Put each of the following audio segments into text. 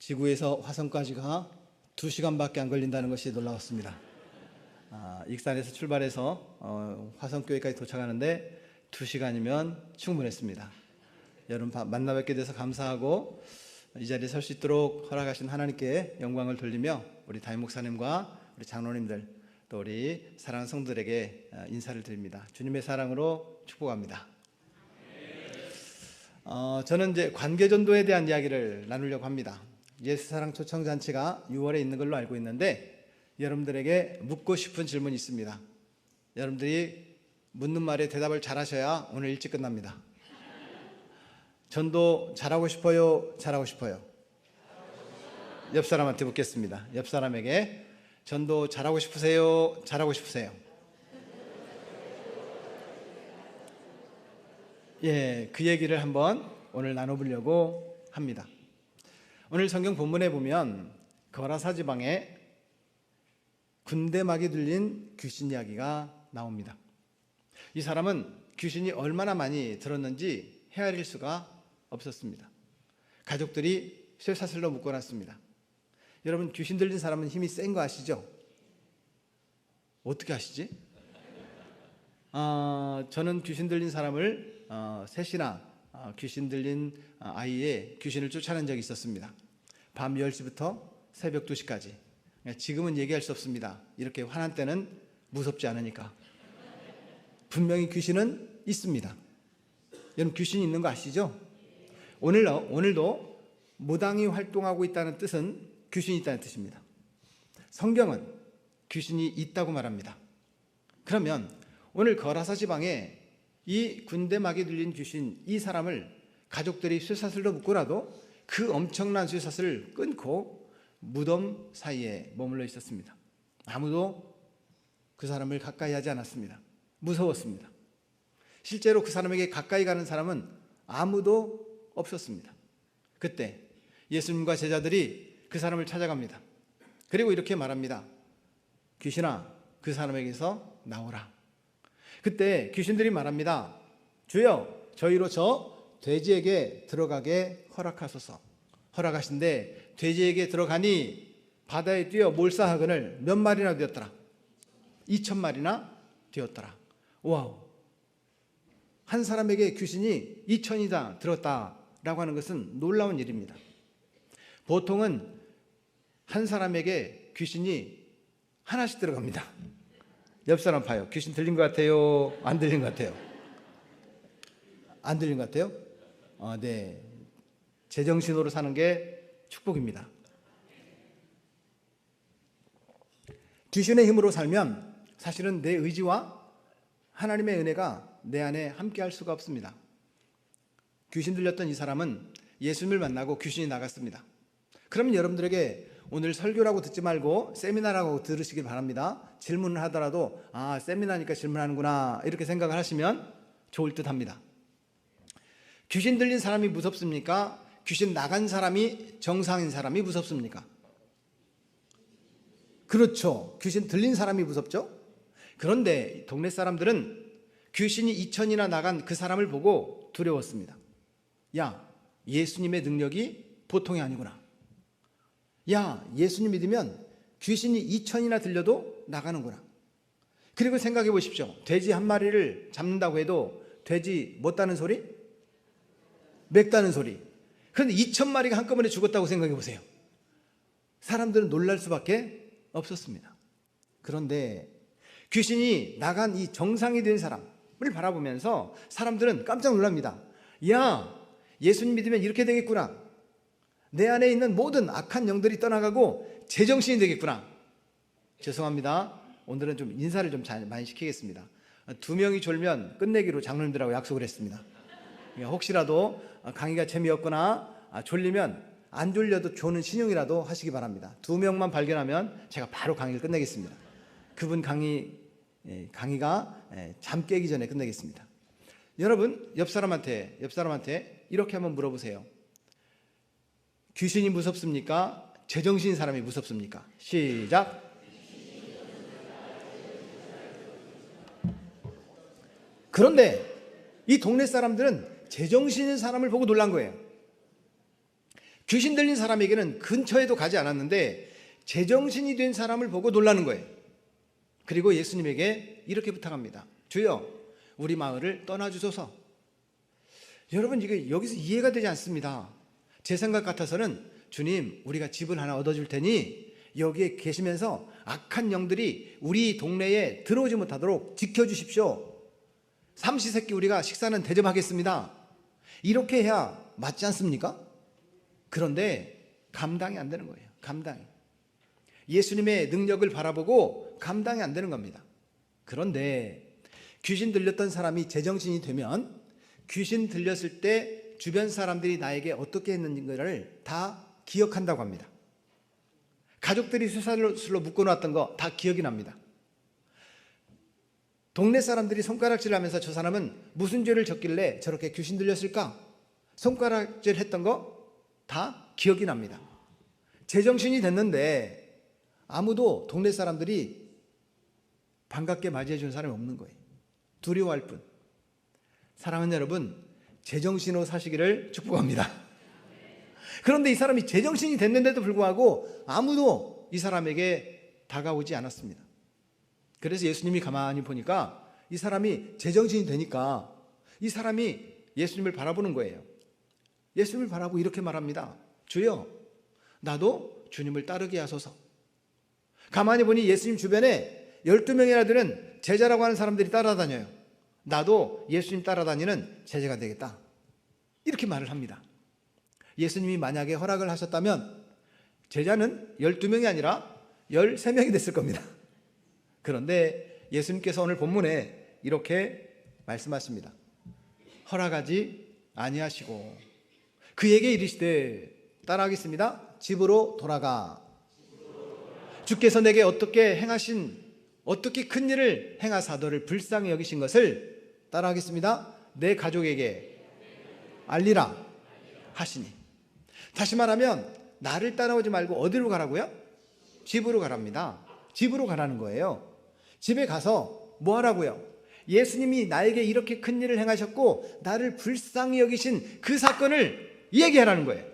지구에서 화성까지가 2시간밖에 안 걸린다는 것이 놀라웠습니다. 익산에서 출발해서 화성교회까지 도착하는데 2시간이면 충분했습니다. 여러분 만나 뵙게 돼서 감사하고 이 자리에 설 수 있도록 허락하신 하나님께 영광을 돌리며 우리 담임 목사님과 우리 장로님들 또 우리 사랑하는 성도들에게 인사를 드립니다. 주님의 사랑으로 축복합니다. 저는 이제 관계전도에 대한 이야기를 나누려고 합니다. 예수사랑 초청잔치가 6월에 있는 걸로 알고 있는데 여러분들에게 묻고 싶은 질문이 있습니다. 여러분들이 묻는 말에 대답을 잘하셔야 오늘 일찍 끝납니다. 전도 잘하고 싶어요? 잘하고 싶어요? 옆 사람한테 묻겠습니다. 옆 사람에게 전도 잘하고 싶으세요? 잘하고 싶으세요? 예, 그 얘기를 한번 오늘 나눠보려고 합니다. 오늘 성경 본문에 보면 거라사 지방에 군대막이 들린 귀신 이야기가 나옵니다. 이 사람은 귀신이 얼마나 많이 들었는지 헤아릴 수가 없었습니다. 가족들이 쇠사슬로 묶어놨습니다. 여러분, 귀신 들린 사람은 힘이 센 거 아시죠? 어떻게 아시지? 저는 귀신 들린 사람을 셋이나 귀신 들린 아이의 귀신을 쫓아낸 적이 있었습니다. 밤 10시부터 새벽 2시까지. 지금은 얘기할 수 없습니다. 이렇게 화난 때는 무섭지 않으니까. 분명히 귀신은 있습니다. 여러분, 귀신이 있는 거 아시죠? 오늘도 무당이 활동하고 있다는 뜻은 귀신이 있다는 뜻입니다. 성경은 귀신이 있다고 말합니다. 그러면 오늘 거라사 지방에 이 군대막이 들린 귀신, 이 사람을 가족들이 쇠사슬로 묶고라도 그 엄청난 쇠사슬을 끊고 무덤 사이에 머물러 있었습니다. 아무도 그 사람을 가까이 하지 않았습니다. 무서웠습니다. 실제로 그 사람에게 가까이 가는 사람은 아무도 없었습니다. 그때 예수님과 제자들이 그 사람을 찾아갑니다. 그리고 이렇게 말합니다. 귀신아, 그 사람에게서 나오라. 그때 귀신들이 말합니다. 주여, 저희로 저 돼지에게 들어가게 허락하소서. 허락하신데 돼지에게 들어가니 바다에 뛰어 몰사하거늘 몇 마리나 되었더라? 2,000마리나 되었더라. 와우! 한 사람에게 귀신이 2,000이나 들었다라고 하는 것은 놀라운 일입니다. 보통은 한 사람에게 귀신이 하나씩 들어갑니다. 옆 사람 봐요. 귀신 들린 것 같아요? 안 들린 것 같아요? 안 들린 것 같아요? 네. 제정신으로 사는 게 축복입니다. 귀신의 힘으로 살면 사실은 내 의지와 하나님의 은혜가 내 안에 함께 할 수가 없습니다. 귀신 들렸던 이 사람은 예수님을 만나고 귀신이 나갔습니다. 그러면 여러분들에게 오늘 설교라고 듣지 말고 세미나라고 들으시길 바랍니다. 질문을 하더라도 세미나니까 질문하는구나 이렇게 생각을 하시면 좋을 듯 합니다. 귀신 들린 사람이 무섭습니까? 귀신 나간 사람이 정상인 사람이 무섭습니까? 그렇죠. 귀신 들린 사람이 무섭죠? 그런데 동네 사람들은 귀신이 2,000이나 나간 그 사람을 보고 두려웠습니다. 야, 예수님의 능력이 보통이 아니구나. 야, 예수님 믿으면 귀신이 2,000이나 들려도 나가는구나. 그리고 생각해 보십시오. 돼지 한 마리를 잡는다고 해도 돼지 뭐 따는 소리? 맥다는 소리. 그런데 2,000마리가 한꺼번에 죽었다고 생각해 보세요. 사람들은 놀랄 수밖에 없었습니다. 그런데 귀신이 나간 이 정상이 된 사람을 바라보면서 사람들은 깜짝 놀랍니다. 야, 예수님 믿으면 이렇게 되겠구나. 내 안에 있는 모든 악한 영들이 떠나가고 제정신이 되겠구나. 죄송합니다. 오늘은 좀 인사를 좀 많이 시키겠습니다. 2명이 졸면 끝내기로 장로님들하고 약속을 했습니다. 혹시라도 강의가 재미없거나 졸리면 안 졸려도 조는 신용이라도 하시기 바랍니다. 2명만 발견하면 제가 바로 강의를 끝내겠습니다. 그분 강의가 잠 깨기 전에 끝내겠습니다. 여러분, 옆 사람한테 이렇게 한번 물어보세요. 귀신이 무섭습니까? 제정신인 사람이 무섭습니까? 시작. 그런데 이 동네 사람들은 제정신인 사람을 보고 놀란 거예요. 귀신 들린 사람에게는 근처에도 가지 않았는데 제정신이 된 사람을 보고 놀라는 거예요. 그리고 예수님에게 이렇게 부탁합니다. 주여, 우리 마을을 떠나주소서. 여러분, 이게 여기서 이해가 되지 않습니다. 제 생각 같아서는 주님, 우리가 집을 하나 얻어줄 테니 여기에 계시면서 악한 영들이 우리 동네에 들어오지 못하도록 지켜주십시오. 삼시세끼 우리가 식사는 대접하겠습니다. 이렇게 해야 맞지 않습니까? 그런데 감당이 안 되는 거예요. 감당이. 예수님의 능력을 바라보고 감당이 안 되는 겁니다. 그런데 귀신 들렸던 사람이 제정신이 되면 귀신 들렸을 때 주변 사람들이 나에게 어떻게 했는지를 다 기억한다고 합니다. 가족들이 쇠사슬로 묶어놨던 거 다 기억이 납니다. 동네 사람들이 손가락질을 하면서 저 사람은 무슨 죄를 졌길래 저렇게 귀신 들렸을까? 손가락질 했던 거 다 기억이 납니다. 제정신이 됐는데 아무도 동네 사람들이 반갑게 맞이해 준 사람이 없는 거예요. 두려워할 뿐. 사랑하는 여러분, 제정신으로 사시기를 축복합니다. 그런데 이 사람이 제정신이 됐는데도 불구하고 아무도 이 사람에게 다가오지 않았습니다. 그래서 예수님이 가만히 보니까 이 사람이 제정신이 되니까 이 사람이 예수님을 바라보는 거예요. 예수님을 바라보고 이렇게 말합니다. 주여, 나도 주님을 따르게 하소서. 가만히 보니 예수님 주변에 12명이나 되는 제자라고 하는 사람들이 따라다녀요. 나도 예수님 따라다니는 제자가 되겠다. 이렇게 말을 합니다. 예수님이 만약에 허락을 하셨다면 제자는 12명이 아니라 13명이 됐을 겁니다. 그런데 예수님께서 오늘 본문에 이렇게 말씀하십니다. 허락하지 아니하시고 그에게 이르시되, 따라하겠습니다. 집으로 돌아가. 주께서 내게 어떻게 큰 일을 행하사 너를 불쌍히 여기신 것을, 따라하겠습니다. 내 가족에게 알리라 하시니. 다시 말하면 나를 따라오지 말고 어디로 가라고요? 집으로 가랍니다. 집으로 가라는 거예요. 집에 가서 뭐 하라고요? 예수님이 나에게 이렇게 큰 일을 행하셨고 나를 불쌍히 여기신 그 사건을 얘기하라는 거예요.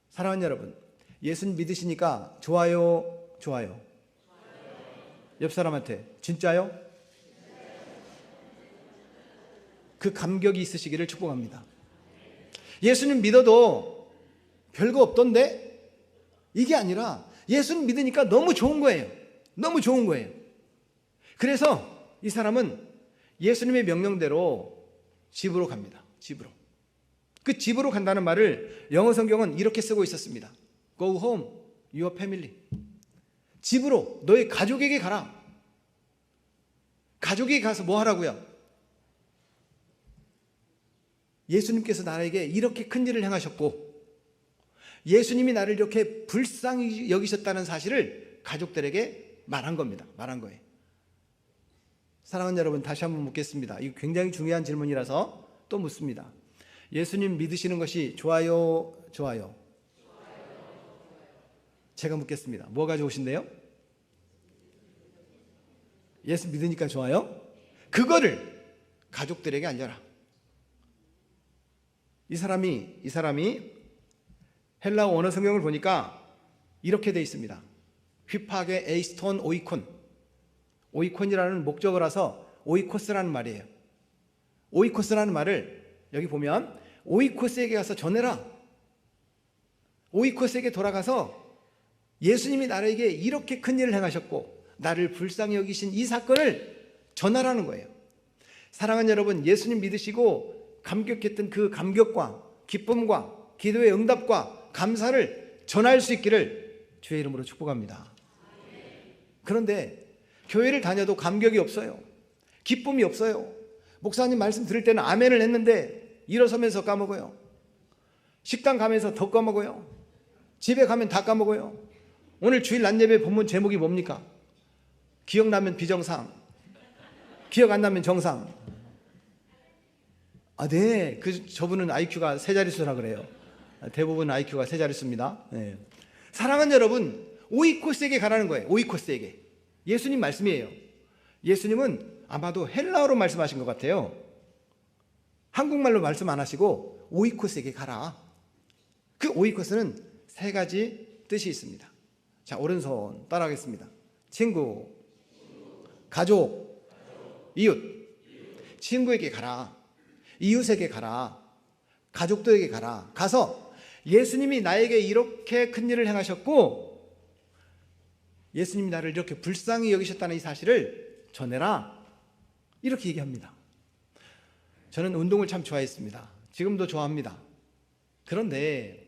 사랑하는 여러분, 예수님 믿으시니까 좋아요, 좋아요? 옆 사람한테 진짜요? 그 감격이 있으시기를 축복합니다. 예수님 믿어도 별거 없던데? 이게 아니라 예수님 믿으니까 너무 좋은 거예요. 너무 좋은 거예요. 그래서 이 사람은 예수님의 명령대로 집으로 갑니다. 집으로. 그 집으로 간다는 말을 영어 성경은 이렇게 쓰고 있었습니다. Go home, your family. 집으로, 너의 가족에게 가라. 가족에게 가서 뭐 하라고요? 예수님께서 나에게 이렇게 큰 일을 행하셨고 예수님이 나를 이렇게 불쌍히 여기셨다는 사실을 가족들에게 말한 겁니다. 말한 거예요. 사랑하는 여러분, 다시 한번 묻겠습니다. 이거 굉장히 중요한 질문이라서 또 묻습니다. 예수님 믿으시는 것이 좋아요, 좋아요? 제가 묻겠습니다. 뭐가 좋으신데요? 예수 믿으니까 좋아요? 그거를 가족들에게 알려라. 이 사람이 헬라어 원어 성경을 보니까 이렇게 되어 있습니다. 휘파게 에이스톤 오이콘. 오이콘이라는 목적어라서 오이코스라는 말이에요. 오이코스라는 말을 여기 보면 오이코스에게 가서 전해라. 오이코스에게 돌아가서 예수님이 나에게 이렇게 큰 일을 행하셨고 나를 불쌍히 여기신 이 사건을 전하라는 거예요. 사랑하는 여러분, 예수님 믿으시고 감격했던 그 감격과 기쁨과 기도의 응답과 감사를 전할 수 있기를 주의 이름으로 축복합니다. 그런데 교회를 다녀도 감격이 없어요. 기쁨이 없어요. 목사님 말씀 들을 때는 아멘을 했는데 일어서면서 까먹어요. 식당 가면서 더 까먹어요. 집에 가면 다 까먹어요. 오늘 주일 낮예배 본문 제목이 뭡니까? 기억나면 비정상, 기억 안 나면 정상. 네. 저분은 IQ가 세 자릿수라 그래요. 대부분 IQ가 세 자릿수입니다. 네. 사랑하는 여러분, 오이코스에게 가라는 거예요. 오이코스에게. 예수님 말씀이에요. 예수님은 아마도 헬라어로 말씀하신 것 같아요. 한국말로 말씀 안 하시고 오이코스에게 가라. 그 오이코스는 세 가지 뜻이 있습니다. 자, 오른손 따라하겠습니다. 친구, 가족, 이웃. 친구에게 가라, 이웃에게 가라, 가족들에게 가라. 가서 예수님이 나에게 이렇게 큰 일을 행하셨고 예수님이 나를 이렇게 불쌍히 여기셨다는 이 사실을 전해라, 이렇게 얘기합니다. 저는 운동을 참 좋아했습니다. 지금도 좋아합니다. 그런데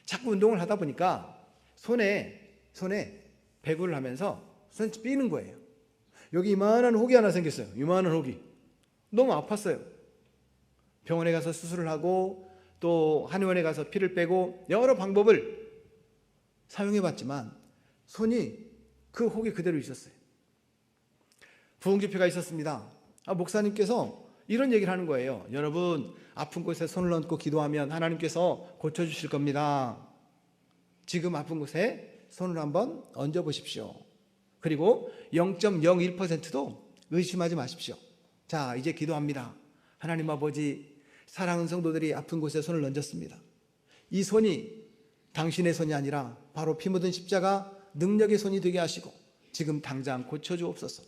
자꾸 운동을 하다 보니까 손에 배구를 하면서 손이 삐는 거예요. 여기 이만한 혹이 하나 생겼어요. 이만한 혹이. 너무 아팠어요. 병원에 가서 수술을 하고 또 한의원에 가서 피를 빼고 여러 방법을 사용해 봤지만 손이 그 혹이 그대로 있었어요. 부흥집회가 있었습니다. 목사님께서 이런 얘기를 하는 거예요. 여러분, 아픈 곳에 손을 얹고 기도하면 하나님께서 고쳐주실 겁니다. 지금 아픈 곳에 손을 한번 얹어 보십시오. 그리고 0.01%도 의심하지 마십시오. 자, 이제 기도합니다. 하나님 아버지, 사랑하는 성도들이 아픈 곳에 손을 얹었습니다. 이 손이 당신의 손이 아니라 바로 피 묻은 십자가 능력의 손이 되게 하시고 지금 당장 고쳐주옵소서.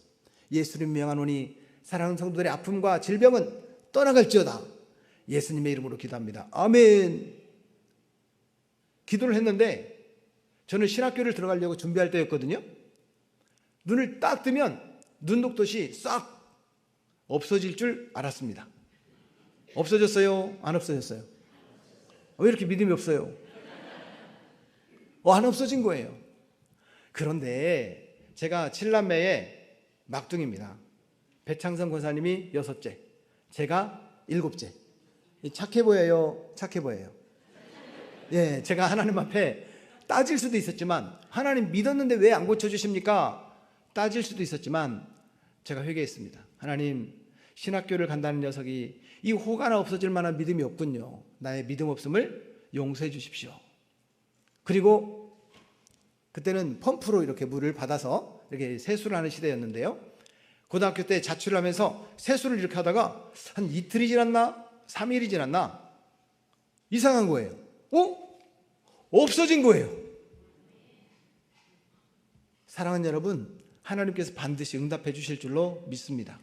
예수님 명하노니 사랑하는 성도들의 아픔과 질병은 떠나갈지어다. 예수님의 이름으로 기도합니다. 아멘. 기도를 했는데 저는 신학교를 들어가려고 준비할 때였거든요. 눈을 딱 뜨면 눈독듯이 싹 없어질 줄 알았습니다. 없어졌어요? 안 없어졌어요? 왜 이렇게 믿음이 없어요? 안 없어진 거예요. 그런데 제가 7남매의 막둥이입니다. 배창선 권사님이 6째, 제가 7째. 착해 보여요? 착해 보여요? 예, 제가 하나님 앞에 따질 수도 있었지만, 하나님 믿었는데 왜 안 고쳐주십니까? 따질 수도 있었지만 제가 회개했습니다. 하나님, 신학교를 간다는 녀석이 이 혹 하나 없어질 만한 믿음이 없군요. 나의 믿음 없음을 용서해 주십시오. 그리고 그때는 펌프로 이렇게 물을 받아서 이렇게 세수를 하는 시대였는데요. 고등학교 때 자취를 하면서 세수를 이렇게 하다가 한 이틀이 지났나? 3일이 지났나? 이상한 거예요. 없어진 거예요. 사랑하는 여러분, 하나님께서 반드시 응답해 주실 줄로 믿습니다.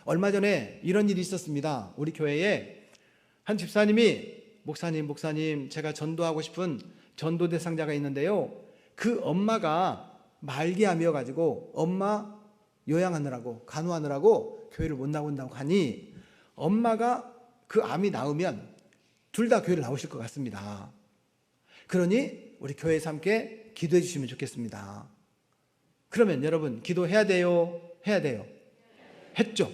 얼마 전에 이런 일이 있었습니다. 우리 교회에 한 집사님이 목사님, 제가 전도하고 싶은 전도 대상자가 있는데요. 그 엄마가 말기암이어가지고 엄마 요양하느라고, 간호하느라고 교회를 못 나온다고 하니 엄마가 그 암이 나으면 둘 다 교회를 나오실 것 같습니다. 그러니 우리 교회에서 함께 기도해 주시면 좋겠습니다. 그러면 여러분, 기도해야 돼요? 해야 돼요? 했죠?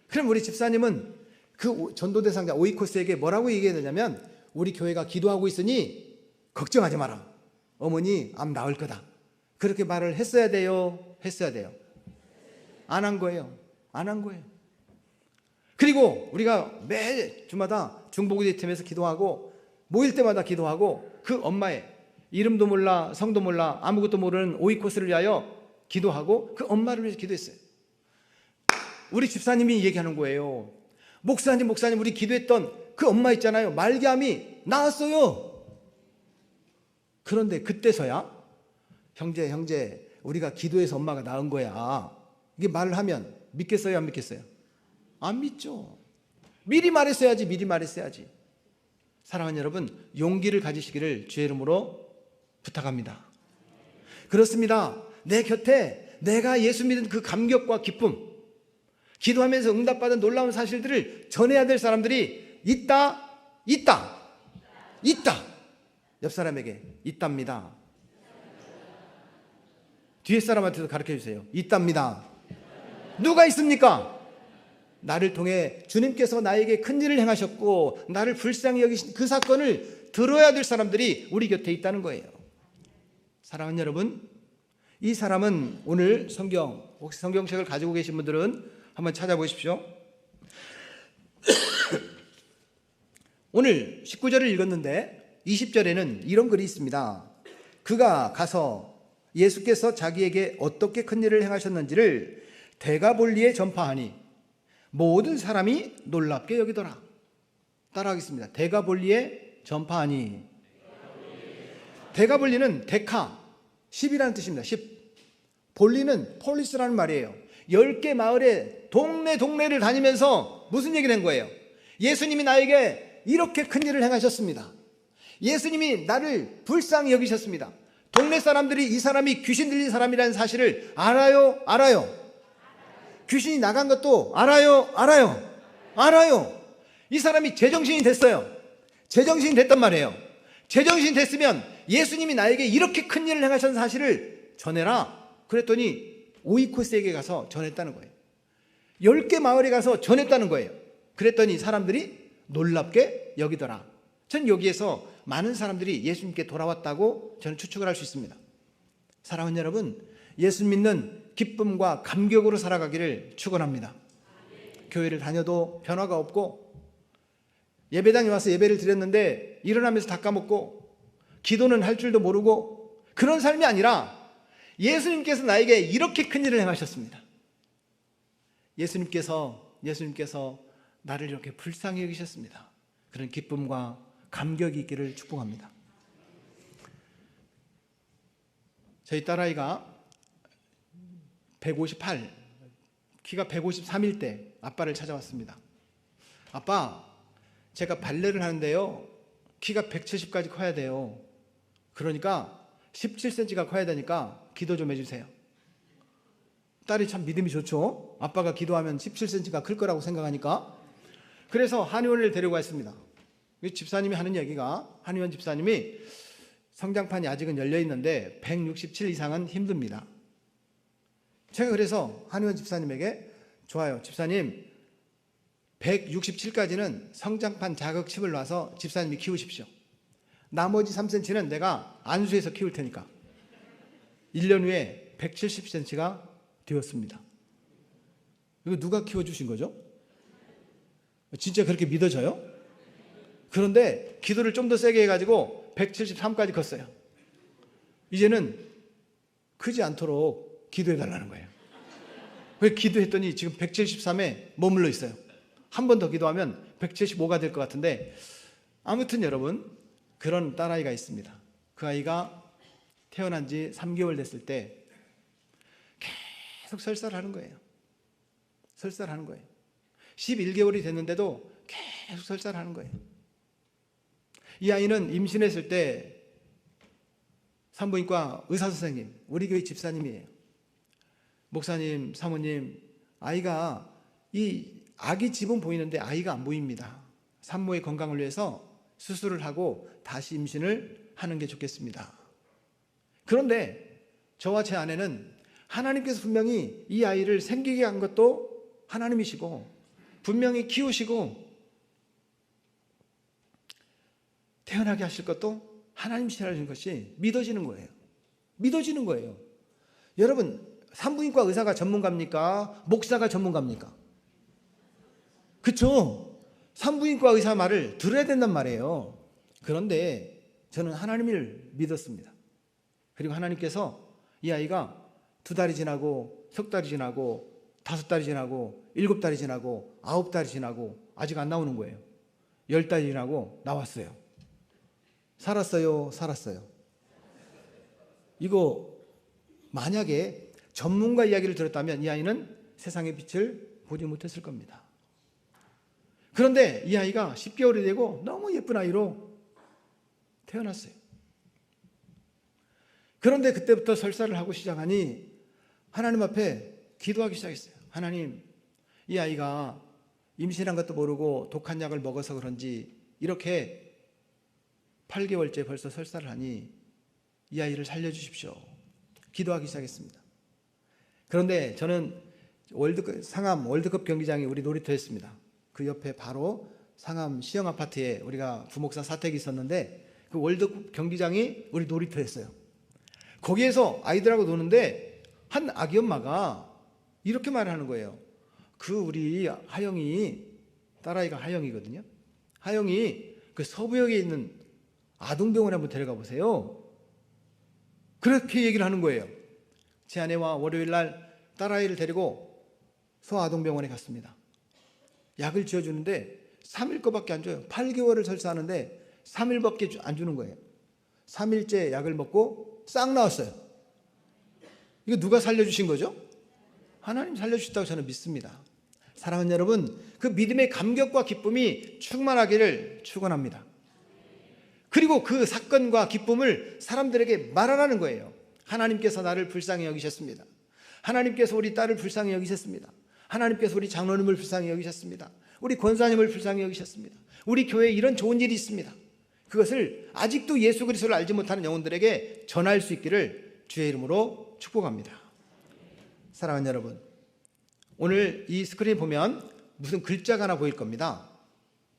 그럼 우리 집사님은 그 전도 대상자 오이코스에게 뭐라고 얘기했느냐면, 우리 교회가 기도하고 있으니 걱정하지 마라. 어머니 암 나을 거다. 그렇게 말을 했어야 돼요? 했어야 돼요? 안 한 거예요. 안 한 거예요. 그리고 우리가 매 주마다 중보기도팀에서 기도하고 모일 때마다 기도하고 그 엄마의 이름도 몰라 성도 몰라 아무것도 모르는 오이코스를 위하여 기도하고 그 엄마를 위해서 기도했어요. 우리 집사님이 얘기하는 거예요. 목사님 우리 기도했던 그 엄마 있잖아요. 말기암이 나았어요. 그런데 그때서야 형제 우리가 기도해서 엄마가 나은 거야, 이게 말을 하면 믿겠어요? 안 믿겠어요? 안 믿죠. 미리 말했어야지. 사랑하는 여러분, 용기를 가지시기를 주의 이름으로 부탁합니다. 그렇습니다. 내 곁에 내가 예수 믿은 그 감격과 기쁨, 기도하면서 응답받은 놀라운 사실들을 전해야 될 사람들이 있다. 옆 사람에게 있답니다. 뒤에 사람한테도 가르쳐 주세요. 있답니다. 누가 있습니까? 나를 통해 주님께서 나에게 큰 일을 행하셨고 나를 불쌍히 여기신 그 사건을 들어야 될 사람들이 우리 곁에 있다는 거예요. 사랑하는 여러분, 이 사람은 오늘 혹시 성경책을 가지고 계신 분들은 한번 찾아보십시오. 오늘 19절을 읽었는데 20절에는 이런 글이 있습니다. 그가 가서 예수께서 자기에게 어떻게 큰 일을 행하셨는지를 데가볼리에 전파하니 모든 사람이 놀랍게 여기더라. 따라하겠습니다. 데가볼리에 전파하니. 데가볼리는 데카, 10이라는 뜻입니다. 10. 볼리는 폴리스라는 말이에요. 10개 마을에 동네를 다니면서 무슨 얘기를 한 거예요? 예수님이 나에게 이렇게 큰 일을 행하셨습니다. 예수님이 나를 불쌍히 여기셨습니다. 동네 사람들이 이 사람이 귀신 들린 사람이라는 사실을 알아요? 귀신이 나간 것도 알아요? 이 사람이 제정신이 됐어요. 제정신이 됐단 말이에요. 제정신이 됐으면 예수님이 나에게 이렇게 큰 일을 행하신 사실을 전해라. 그랬더니 오이코스에게 가서 전했다는 거예요. 10개 마을에 가서 전했다는 거예요. 그랬더니 사람들이 놀랍게 여기더라. 전 여기에서 많은 사람들이 예수님께 돌아왔다고 저는 추측을 할 수 있습니다. 사랑하는 여러분, 예수 믿는 기쁨과 감격으로 살아가기를 축원합니다. 교회를 다녀도 변화가 없고, 예배당에 와서 예배를 드렸는데 일어나면서 다 까먹고, 기도는 할 줄도 모르고, 그런 삶이 아니라 예수님께서 나에게 이렇게 큰 일을 행하셨습니다. 예수님께서 나를 이렇게 불쌍히 여기셨습니다. 그런 기쁨과 감격이 있기를 축복합니다. 저희 딸아이가 158, 키가 153일 때 아빠를 찾아왔습니다. 아빠, 제가 발레를 하는데요, 키가 170까지 커야 돼요. 그러니까 17cm가 커야 되니까 기도 좀 해주세요. 딸이 참 믿음이 좋죠. 아빠가 기도하면 17cm가 클 거라고 생각하니까. 그래서 한의원을 데리고 갔습니다. 집사님이 하는 얘기가, 한의원 집사님이 성장판이 아직은 열려 있는데 167 이상은 힘듭니다. 제가 그래서 한의원 집사님에게, 좋아요, 집사님 167까지는 성장판 자극칩을 놔서 집사님이 키우십시오. 나머지 3cm는 내가 안수해서 키울 테니까. 1년 후에 170cm가 되었습니다. 이거 누가 키워주신 거죠? 진짜 그렇게 믿어져요? 그런데 기도를 좀 더 세게 해가지고 173까지 컸어요. 이제는 크지 않도록 기도해달라는 거예요. 왜 기도했더니 지금 173에 머물러 있어요. 한 번 더 기도하면 175가 될 것 같은데, 아무튼 여러분, 그런 딸아이가 있습니다. 그 아이가 태어난 지 3개월 됐을 때 계속 설사하는 거예요. 11개월이 됐는데도 계속 설사하는 거예요. 이 아이는 임신했을 때 산부인과 의사선생님, 우리 교회 집사님이에요. 목사님, 사모님, 아이가, 이 아기 집은 보이는데 아이가 안 보입니다. 산모의 건강을 위해서 수술을 하고 다시 임신을 하는 게 좋겠습니다. 그런데 저와 제 아내는 하나님께서 분명히 이 아이를 생기게 한 것도 하나님이시고, 분명히 키우시고 태어나게 하실 것도 하나님이시라는 것이 믿어지는 거예요. 여러분, 산부인과 의사가 전문가입니까? 목사가 전문가입니까? 그렇죠? 산부인과 의사 말을 들어야 된단 말이에요. 그런데 저는 하나님을 믿었습니다. 그리고 하나님께서 이 아이가 2달이 지나고, 3달이 지나고, 5달이 지나고, 7달이 지나고, 9달이 지나고 아직 안 나오는 거예요. 10달이 지나고 나왔어요. 살았어요? 이거 만약에 전문가 이야기를 들었다면 이 아이는 세상의 빛을 보지 못했을 겁니다. 그런데 이 아이가 10개월이 되고 너무 예쁜 아이로 태어났어요. 그런데 그때부터 설사를 하고 시작하니 하나님 앞에 기도하기 시작했어요. 하나님, 이 아이가 임신한 것도 모르고 독한 약을 먹어서 그런지 이렇게 8개월째 벌써 설사를 하니 이 아이를 살려주십시오. 기도하기 시작했습니다. 그런데 저는 상암 월드컵 경기장이 우리 놀이터였습니다. 그 옆에 바로 상암 시형 아파트에 우리가 부목사 사택이 있었는데, 그 월드컵 경기장이 우리 놀이터였어요. 거기에서 아이들하고 노는데 한 아기 엄마가 이렇게 말하는 거예요. 우리 하영이, 딸아이가 하영이거든요. 하영이 그 서부역에 있는 아동병원에 한번 데려가 보세요. 그렇게 얘기를 하는 거예요. 제 아내와 월요일 날 딸아이를 데리고 소아동병원에 갔습니다. 약을 지어주는데 3일 거밖에 안 줘요. 8개월을 설사하는데 3일밖에 안 주는 거예요. 3일째 약을 먹고 싹 나왔어요. 이거 누가 살려주신 거죠? 하나님 살려주셨다고 저는 믿습니다. 사랑하는 여러분, 그 믿음의 감격과 기쁨이 충만하기를 축원합니다. 그리고 그 사건과 기쁨을 사람들에게 말하라는 거예요. 하나님께서 나를 불쌍히 여기셨습니다. 하나님께서 우리 딸을 불쌍히 여기셨습니다. 하나님께서 우리 장로님을 불쌍히 여기셨습니다. 우리 권사님을 불쌍히 여기셨습니다. 우리 교회에 이런 좋은 일이 있습니다. 그것을 아직도 예수 그리스도를 알지 못하는 영혼들에게 전할 수 있기를 주의 이름으로 축복합니다. 사랑하는 여러분, 오늘 이 스크린에 보면 무슨 글자가 하나 보일 겁니다.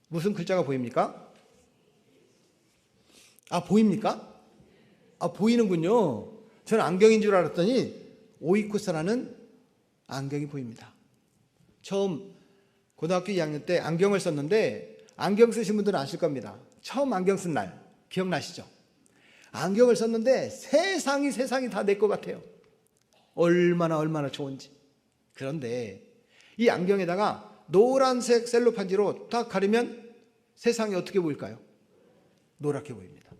무슨 글자가 보입니까? 보입니까? 보이는군요. 저는 안경인 줄 알았더니 오이코스라는 안경이 보입니다. 처음 고등학교 2학년 때 안경을 썼는데, 안경 쓰신 분들은 아실 겁니다. 처음 안경 쓴 날 기억나시죠? 안경을 썼는데 세상이 다 내 것 같아요. 얼마나 좋은지. 그런데 이 안경에다가 노란색 셀로판지로 딱 가리면 세상이 어떻게 보일까요? 노랗게 보입니다.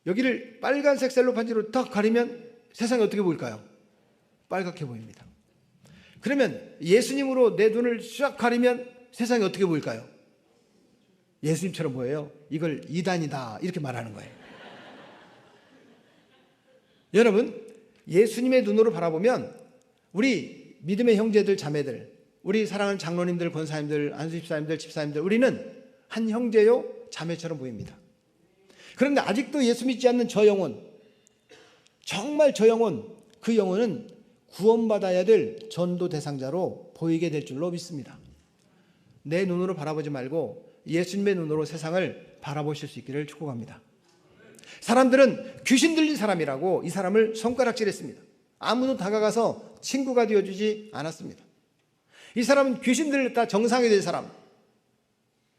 여기를 빨간색 셀로판지로 딱 가리면 세상이 어떻게 보일까요? 빨갛게 보입니다. 그러면 예수님으로 내 눈을 쫙 가리면 세상이 어떻게 보일까요? 예수님처럼 보여요. 이걸 이단이다 이렇게 말하는 거예요. 여러분, 예수님의 눈으로 바라보면 우리 믿음의 형제들 자매들, 우리 사랑하는 장로님들, 권사님들, 안수집사님들, 집사님들, 우리는 한 형제요 자매처럼 보입니다. 그런데 아직도 예수 믿지 않는 저 영혼, 정말 저 영혼, 그 영혼은 구원받아야 될 전도 대상자로 보이게 될 줄로 믿습니다. 내 눈으로 바라보지 말고 예수님의 눈으로 세상을 바라보실 수 있기를 축복합니다. 사람들은 귀신 들린 사람이라고 이 사람을 손가락질했습니다. 아무도 다가가서 친구가 되어주지 않았습니다. 이 사람은 귀신 들렸다 정상이 된 사람,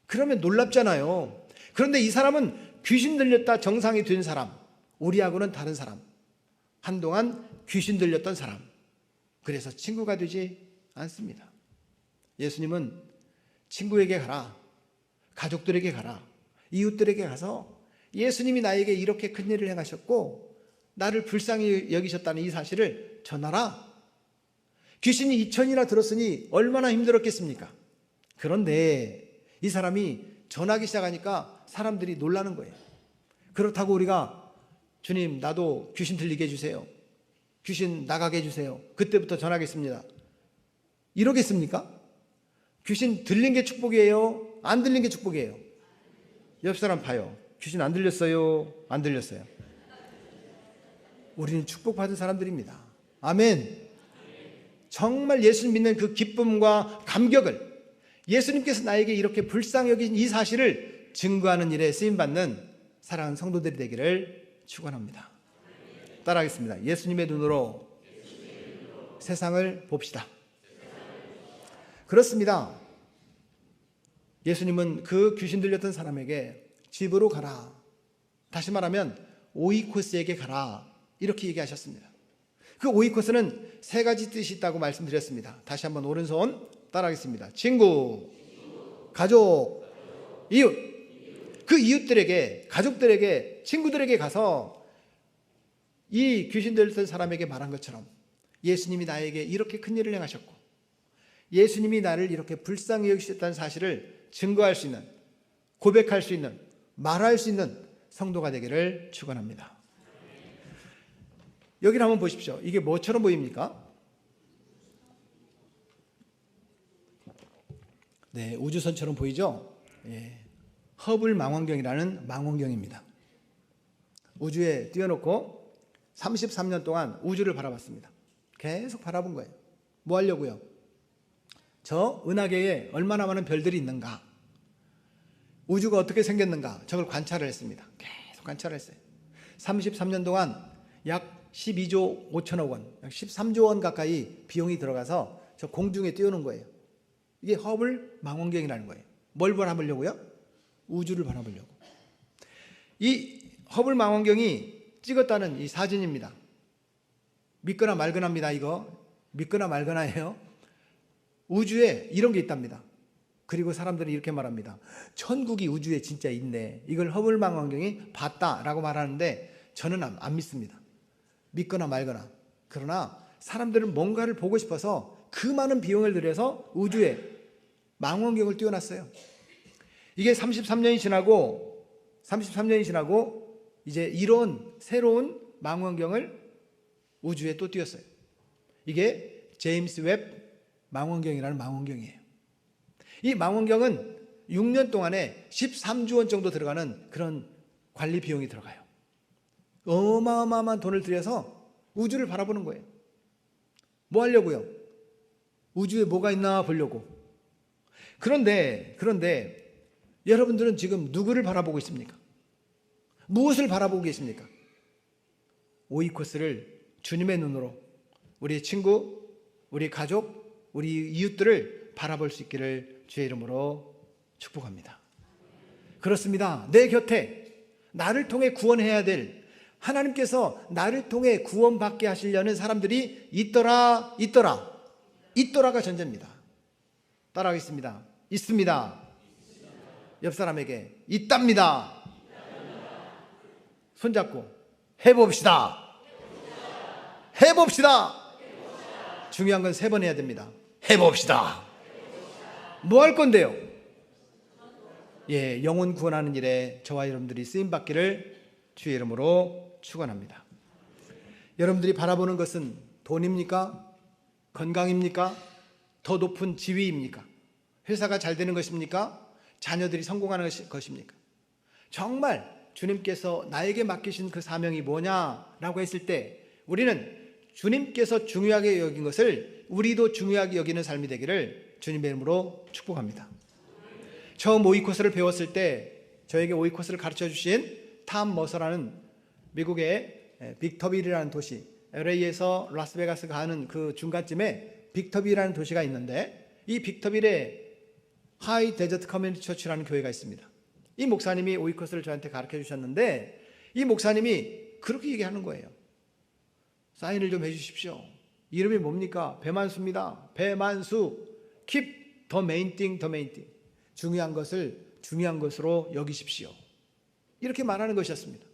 그러면 놀랍잖아요. 그런데 이 사람은 귀신 들렸다 정상이 된 사람, 우리하고는 다른 사람, 한동안 귀신 들렸던 사람, 그래서 친구가 되지 않습니다. 예수님은 친구에게 가라, 가족들에게 가라, 이웃들에게 가서 예수님이 나에게 이렇게 큰 일을 행하셨고 나를 불쌍히 여기셨다는 이 사실을 전하라. 귀신이 2000이나 들었으니 얼마나 힘들었겠습니까? 그런데 이 사람이 전하기 시작하니까 사람들이 놀라는 거예요. 그렇다고 우리가 주님 나도 귀신 들리게 해주세요, 귀신 나가게 해주세요, 그때부터 전하겠습니다, 이러겠습니까? 귀신 들린 게 축복이에요? 안 들린 게 축복이에요? 옆 사람 봐요. 귀신 안 들렸어요? 안 들렸어요? 우리는 축복받은 사람들입니다. 아멘. 정말 예수님 믿는 그 기쁨과 감격을, 예수님께서 나에게 이렇게 불쌍히 여긴 이 사실을 증거하는 일에 쓰임받는 사랑하는 성도들이 되기를 축원합니다. 따라하겠습니다. 예수님의 눈으로 세상을 봅시다. 그렇습니다. 예수님은 그 귀신 들렸던 사람에게 집으로 가라, 다시 말하면 오이코스에게 가라, 이렇게 얘기하셨습니다. 그 오이코스는 세 가지 뜻이 있다고 말씀드렸습니다. 다시 한번 오른손 따라하겠습니다. 친구, 가족, 이웃. 그 이웃들에게, 가족들에게, 친구들에게 가서 이 귀신 들렸던 사람에게 말한 것처럼 예수님이 나에게 이렇게 큰 일을 행하셨고 예수님이 나를 이렇게 불쌍히 여기셨다는 사실을 증거할 수 있는, 고백할 수 있는, 말할 수 있는 성도가 되기를 축원합니다. 여기를 한번 보십시오. 이게 뭐처럼 보입니까? 네, 우주선처럼 보이죠? 예, 허블 망원경이라는 망원경입니다. 우주에 띄워놓고 33년 동안 우주를 바라봤습니다. 계속 바라본 거예요. 뭐 하려고요? 저 은하계에 얼마나 많은 별들이 있는가, 우주가 어떻게 생겼는가, 저걸 관찰을 했습니다. 계속 관찰을 했어요. 33년 동안 약 12조 5천억 원, 약 13조 원 가까이 비용이 들어가서 저 공중에 띄우는 거예요. 이게 허블 망원경이라는 거예요. 뭘 바라보려고요? 우주를 바라보려고. 이 허블 망원경이 찍었다는 이 사진입니다. 믿거나 말거나입니다. 이거 믿거나 말거나예요. 우주에 이런 게 있답니다. 그리고 사람들은 이렇게 말합니다. 천국이 우주에 진짜 있네. 이걸 허블 망원경이 봤다라고 말하는데 저는 안 믿습니다. 믿거나 말거나. 그러나 사람들은 뭔가를 보고 싶어서 그 많은 비용을 들여서 우주에 망원경을 띄워놨어요. 이게 33년이 지나고 이제 이런 새로운 망원경을 우주에 또 띄웠어요. 이게 제임스 웹 망원경이라는 망원경이에요. 이 망원경은 6년 동안에 13조 원 정도 들어가는 그런 관리 비용이 들어가요. 어마어마한 돈을 들여서 우주를 바라보는 거예요. 뭐 하려고요? 우주에 뭐가 있나 보려고. 그런데 여러분들은 지금 누구를 바라보고 있습니까? 무엇을 바라보고 계십니까? 오이코스를 주님의 눈으로 우리 친구, 우리 가족, 우리 이웃들을 바라볼 수 있기를 주의 이름으로 축복합니다. 그렇습니다. 내 곁에 나를 통해 구원해야 될, 하나님께서 나를 통해 구원받게 하시려는 사람들이 있더라가 전제입니다. 따라하겠습니다. 있습니다. 옆 사람에게 있답니다. 손잡고 해봅시다. 중요한 건 3번 해야 됩니다. 해봅시다. 뭐 할 건데요? 영혼 구원하는 일에 저와 여러분들이 쓰임받기를 주의 이름으로 축원합니다. 여러분들이 바라보는 것은 돈입니까? 건강입니까? 더 높은 지위입니까? 회사가 잘 되는 것입니까? 자녀들이 성공하는 것입니까? 정말 주님께서 나에게 맡기신 그 사명이 뭐냐라고 했을 때 우리는 주님께서 중요하게 여긴 것을 우리도 중요하게 여기는 삶이 되기를 주님의 이름으로 축복합니다. 처음 오이코스를 배웠을 때 저에게 오이코스를 가르쳐 주신 탐 머서라는 미국의 빅터빌이라는 도시, LA에서 라스베가스 가는 그 중간쯤에 빅터빌이라는 도시가 있는데 이 빅터빌에 하이 데저트 커뮤니티 처치라는 교회가 있습니다. 이 목사님이 오이코스를 저한테 가르쳐 주셨는데 이 목사님이 그렇게 얘기하는 거예요. 사인을 좀 해주십시오. 이름이 뭡니까? 배만수입니다. 배만수. Keep the main thing. 중요한 것을 중요한 것으로 여기십시오. 이렇게 말하는 것이었습니다.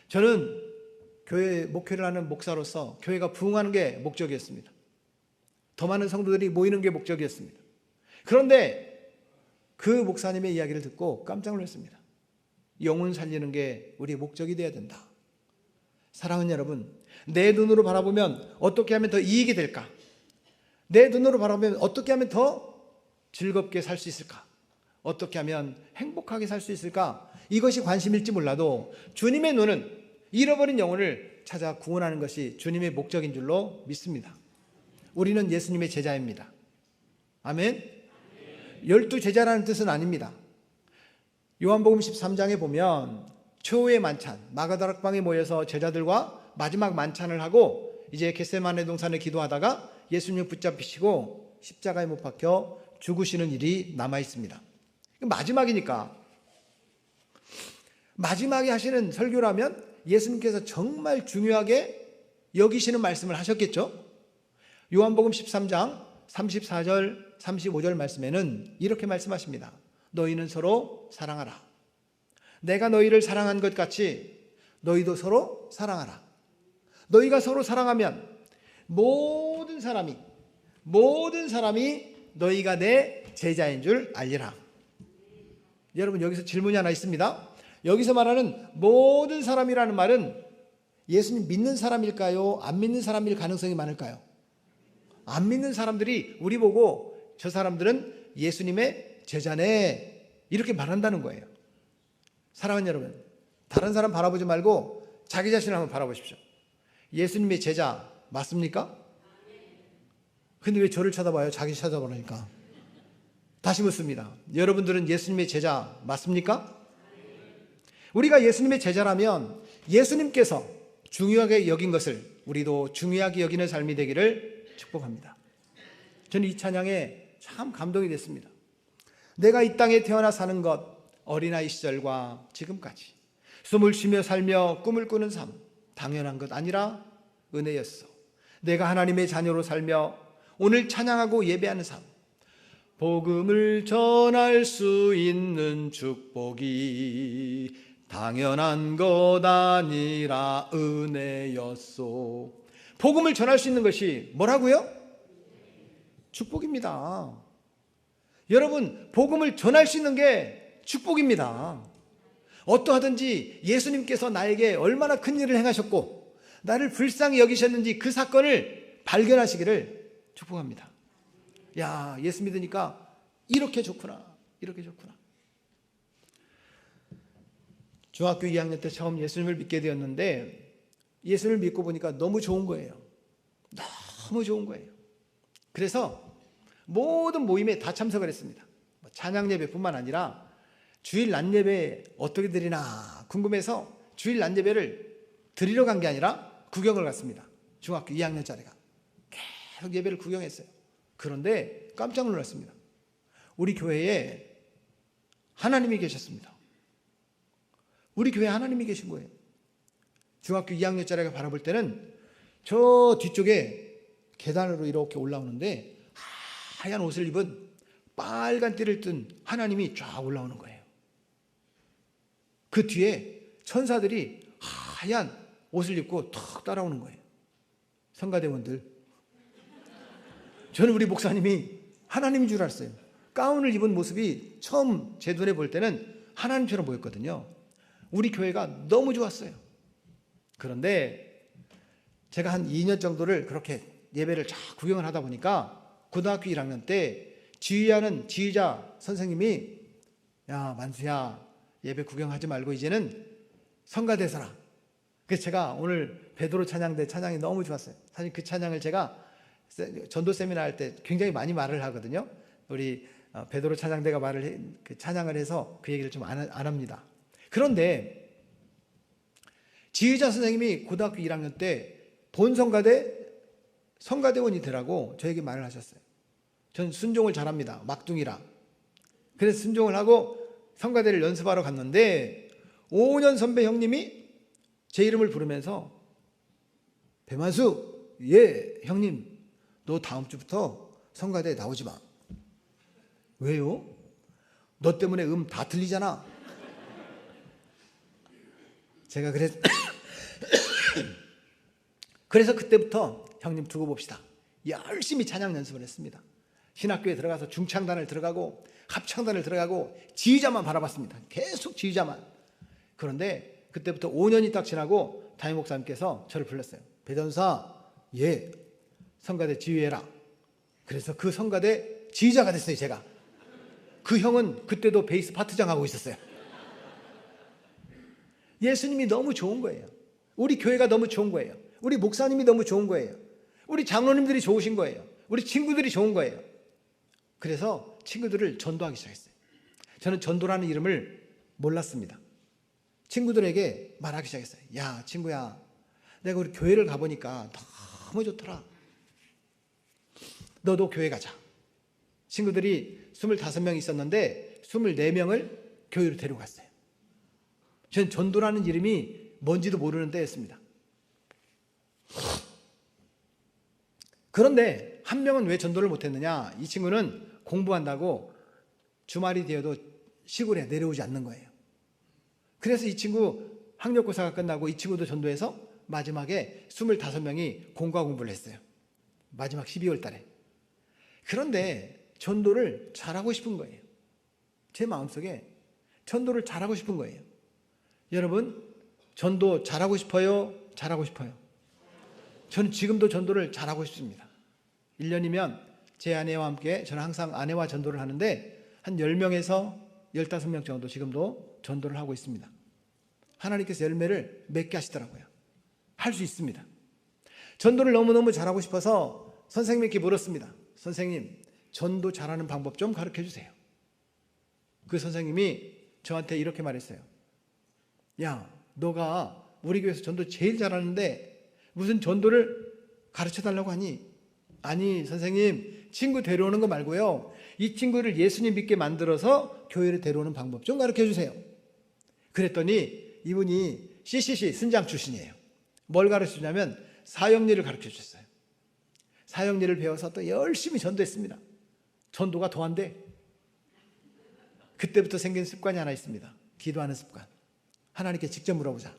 저는 교회 목회를 하는 목사로서 교회가 부흥하는 게 목적이었습니다. 더 많은 성도들이 모이는 게 목적이었습니다. 그런데 그 목사님의 이야기를 듣고 깜짝 놀랐습니다. 영혼 살리는 게 우리의 목적이 되어야 된다. 사랑하는 여러분, 내 눈으로 바라보면 어떻게 하면 더 이익이 될까? 내 눈으로 바라보면 어떻게 하면 더 즐겁게 살 수 있을까? 어떻게 하면 행복하게 살 수 있을까? 이것이 관심일지 몰라도 주님의 눈은 잃어버린 영혼을 찾아 구원하는 것이 주님의 목적인 줄로 믿습니다. 우리는 예수님의 제자입니다. 아멘? 12제자라는 뜻은 아닙니다. 요한복음 13장에 보면 최후의 만찬, 마가다락방에 모여서 제자들과 마지막 만찬을 하고 이제 겟세마네 동산에 기도하다가 예수님 붙잡히시고 십자가에 못 박혀 죽으시는 일이 남아 있습니다. 마지막이니까 마지막에 하시는 설교라면 예수님께서 정말 중요하게 여기시는 말씀을 하셨겠죠. 요한복음 13장 34절 35절 말씀에는 이렇게 말씀하십니다. 너희는 서로 사랑하라. 내가 너희를 사랑한 것 같이 너희도 서로 사랑하라. 너희가 서로 사랑하면 모든 사람이 너희가 내 제자인 줄 알리라. 여러분, 여기서 질문이 하나 있습니다. 여기서 말하는 모든 사람이라는 말은 예수님 믿는 사람일까요? 안 믿는 사람일 가능성이 많을까요? 안 믿는 사람들이 우리 보고 저 사람들은 예수님의 제자네 이렇게 말한다는 거예요. 사랑하는 여러분, 다른 사람 바라보지 말고 자기 자신을 한번 바라보십시오. 예수님의 제자 맞습니까? 근데 왜 저를 쳐다봐요? 자기 쳐다보니까. 다시 묻습니다. 여러분들은 예수님의 제자 맞습니까? 우리가 예수님의 제자라면 예수님께서 중요하게 여긴 것을 우리도 중요하게 여기는 삶이 되기를 축복합니다. 저는 이 찬양에 참 감동이 됐습니다. 내가 이 땅에 태어나 사는 것, 어린아이 시절과 지금까지 숨을 쉬며 살며 꿈을 꾸는 삶, 당연한 것 아니라 은혜였어. 내가 하나님의 자녀로 살며 오늘 찬양하고 예배하는 삶, 복음을 전할 수 있는 축복이 당연한 것 아니라 은혜였소. 복음을 전할 수 있는 것이 뭐라고요? 축복입니다. 여러분, 복음을 전할 수 있는 게 축복입니다. 어떠하든지 예수님께서 나에게 얼마나 큰 일을 행하셨고 나를 불쌍히 여기셨는지 그 사건을 발견하시기를 축복합니다. 야, 예수 믿으니까 이렇게 좋구나, 이렇게 좋구나. 중학교 2학년 때 처음 예수님을 믿게 되었는데 예수님을 믿고 보니까 너무 좋은 거예요. 너무 좋은 거예요. 그래서 모든 모임에 다 참석을 했습니다. 찬양 예배뿐만 아니라 주일 낮 예배 어떻게 드리나 궁금해서 주일 낮 예배를 드리러 간 게 아니라 구경을 갔습니다. 중학교 2학년짜리가 계속 예배를 구경했어요. 그런데 깜짝 놀랐습니다. 우리 교회에 하나님이 계셨습니다. 우리 교회에 하나님이 계신 거예요. 중학교 2학년짜리가 바라볼 때는 저 뒤쪽에 계단으로 이렇게 올라오는데 하얀 옷을 입은 빨간 띠를 뜬 하나님이 쫙 올라오는 거예요. 그 뒤에 천사들이 하얀 옷을 입고 턱 따라오는 거예요. 성가대원들. 저는 우리 목사님이 하나님인 줄 알았어요. 가운을 입은 모습이 처음 제 눈에 볼 때는 하나님처럼 보였거든요. 우리 교회가 너무 좋았어요. 그런데 제가 한 2년 정도를 그렇게 예배를 쫙 구경을 하다 보니까 고등학교 1학년 때 지휘하는 지휘자 선생님이 야, 만수야, 예배 구경하지 말고 이제는 성가대 서라. 그래서 제가 오늘 베드로 찬양대 찬양이 너무 좋았어요. 사실 그 찬양을 제가 전도 세미나 할 때 굉장히 많이 말을 하거든요. 우리 베드로 찬양대가 찬양을 해서 그 얘기를 좀 안 합니다. 그런데 지휘자 선생님이 고등학교 1학년 때 본 성가대원이 되라고 저에게 말을 하셨어요. 전 순종을 잘합니다. 막둥이라. 그래서 순종을 하고 성가대를 연습하러 갔는데 5년 선배 형님이 제 이름을 부르면서 배만수, 예, 형님, 너 다음 주부터 성가대에 나오지 마. 왜요? 너 때문에 다 틀리잖아. 제가 그래서 그때부터 형님 두고 봅시다. 열심히 찬양 연습을 했습니다. 신학교에 들어가서 중창단을 들어가고 합창단을 들어가고 지휘자만 바라봤습니다. 계속 지휘자만. 그런데 그때부터 5년이 딱 지나고 담임 목사님께서 저를 불렀어요. 배전사, 예, 성가대 지휘해라. 그래서 그 성가대 지휘자가 됐어요, 제가. 그 형은 그때도 베이스 파트장 하고 있었어요. 예수님이 너무 좋은 거예요. 우리 교회가 너무 좋은 거예요. 우리 목사님이 너무 좋은 거예요. 우리 장로님들이 좋으신 거예요. 우리 친구들이 좋은 거예요. 그래서 친구들을 전도하기 시작했어요. 저는 전도라는 이름을 몰랐습니다. 친구들에게 말하기 시작했어요. 야, 친구야, 내가 우리 교회를 가보니까 너무 좋더라. 너도 교회 가자. 친구들이 25명 있었는데 24명을 교회로 데려갔어요. 저는 전도라는 이름이 뭔지도 모르는 때였습니다. 그런데 한 명은 왜 전도를 못했느냐? 이 친구는 공부한다고 주말이 되어도 시골에 내려오지 않는 거예요. 그래서 이 친구 학력고사가 끝나고 이 친구도 전도해서 마지막에 25명이 공과 공부를 했어요. 마지막 12월 달에. 그런데 전도를 잘하고 싶은 거예요. 제 마음속에 전도를 잘하고 싶은 거예요. 여러분, 전도 잘하고 싶어요? 잘하고 싶어요? 저는 지금도 전도를 잘하고 싶습니다. 1년이면 제 아내와 함께 저는 항상 아내와 전도를 하는데 한 10명에서 15명 정도 지금도 전도를 하고 있습니다. 하나님께서 열매를 맺게 하시더라고요. 할 수 있습니다. 전도를 너무너무 잘하고 싶어서 선생님께 물었습니다. 선생님, 전도 잘하는 방법 좀 가르쳐 주세요. 그 선생님이 저한테 이렇게 말했어요. 야, 너가 우리 교회에서 전도 제일 잘하는데 무슨 전도를 가르쳐 달라고 하니? 아니, 선생님, 친구 데려오는 거 말고요. 이 친구를 예수님 믿게 만들어서 교회를 데려오는 방법 좀 가르쳐 주세요. 그랬더니 이분이 CCC 순장 출신이에요. 뭘 가르쳐 주냐면 사형리를 가르쳐 주셨어요. 사형리를 배워서 또 열심히 전도했습니다. 전도가 더 안 돼. 그때부터 생긴 습관이 하나 있습니다. 기도하는 습관. 하나님께 직접 물어보자.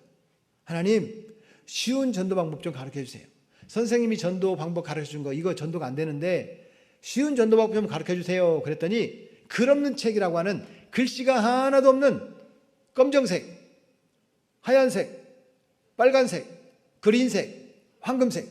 하나님, 쉬운 전도 방법 좀 가르쳐 주세요. 선생님이 전도 방법 가르쳐 준 거 이거 전도가 안 되는데 쉬운 전도 방법 좀 가르쳐 주세요. 그랬더니 글 없는 책이라고 하는 글씨가 하나도 없는 검정색, 하얀색, 빨간색, 그린색, 황금색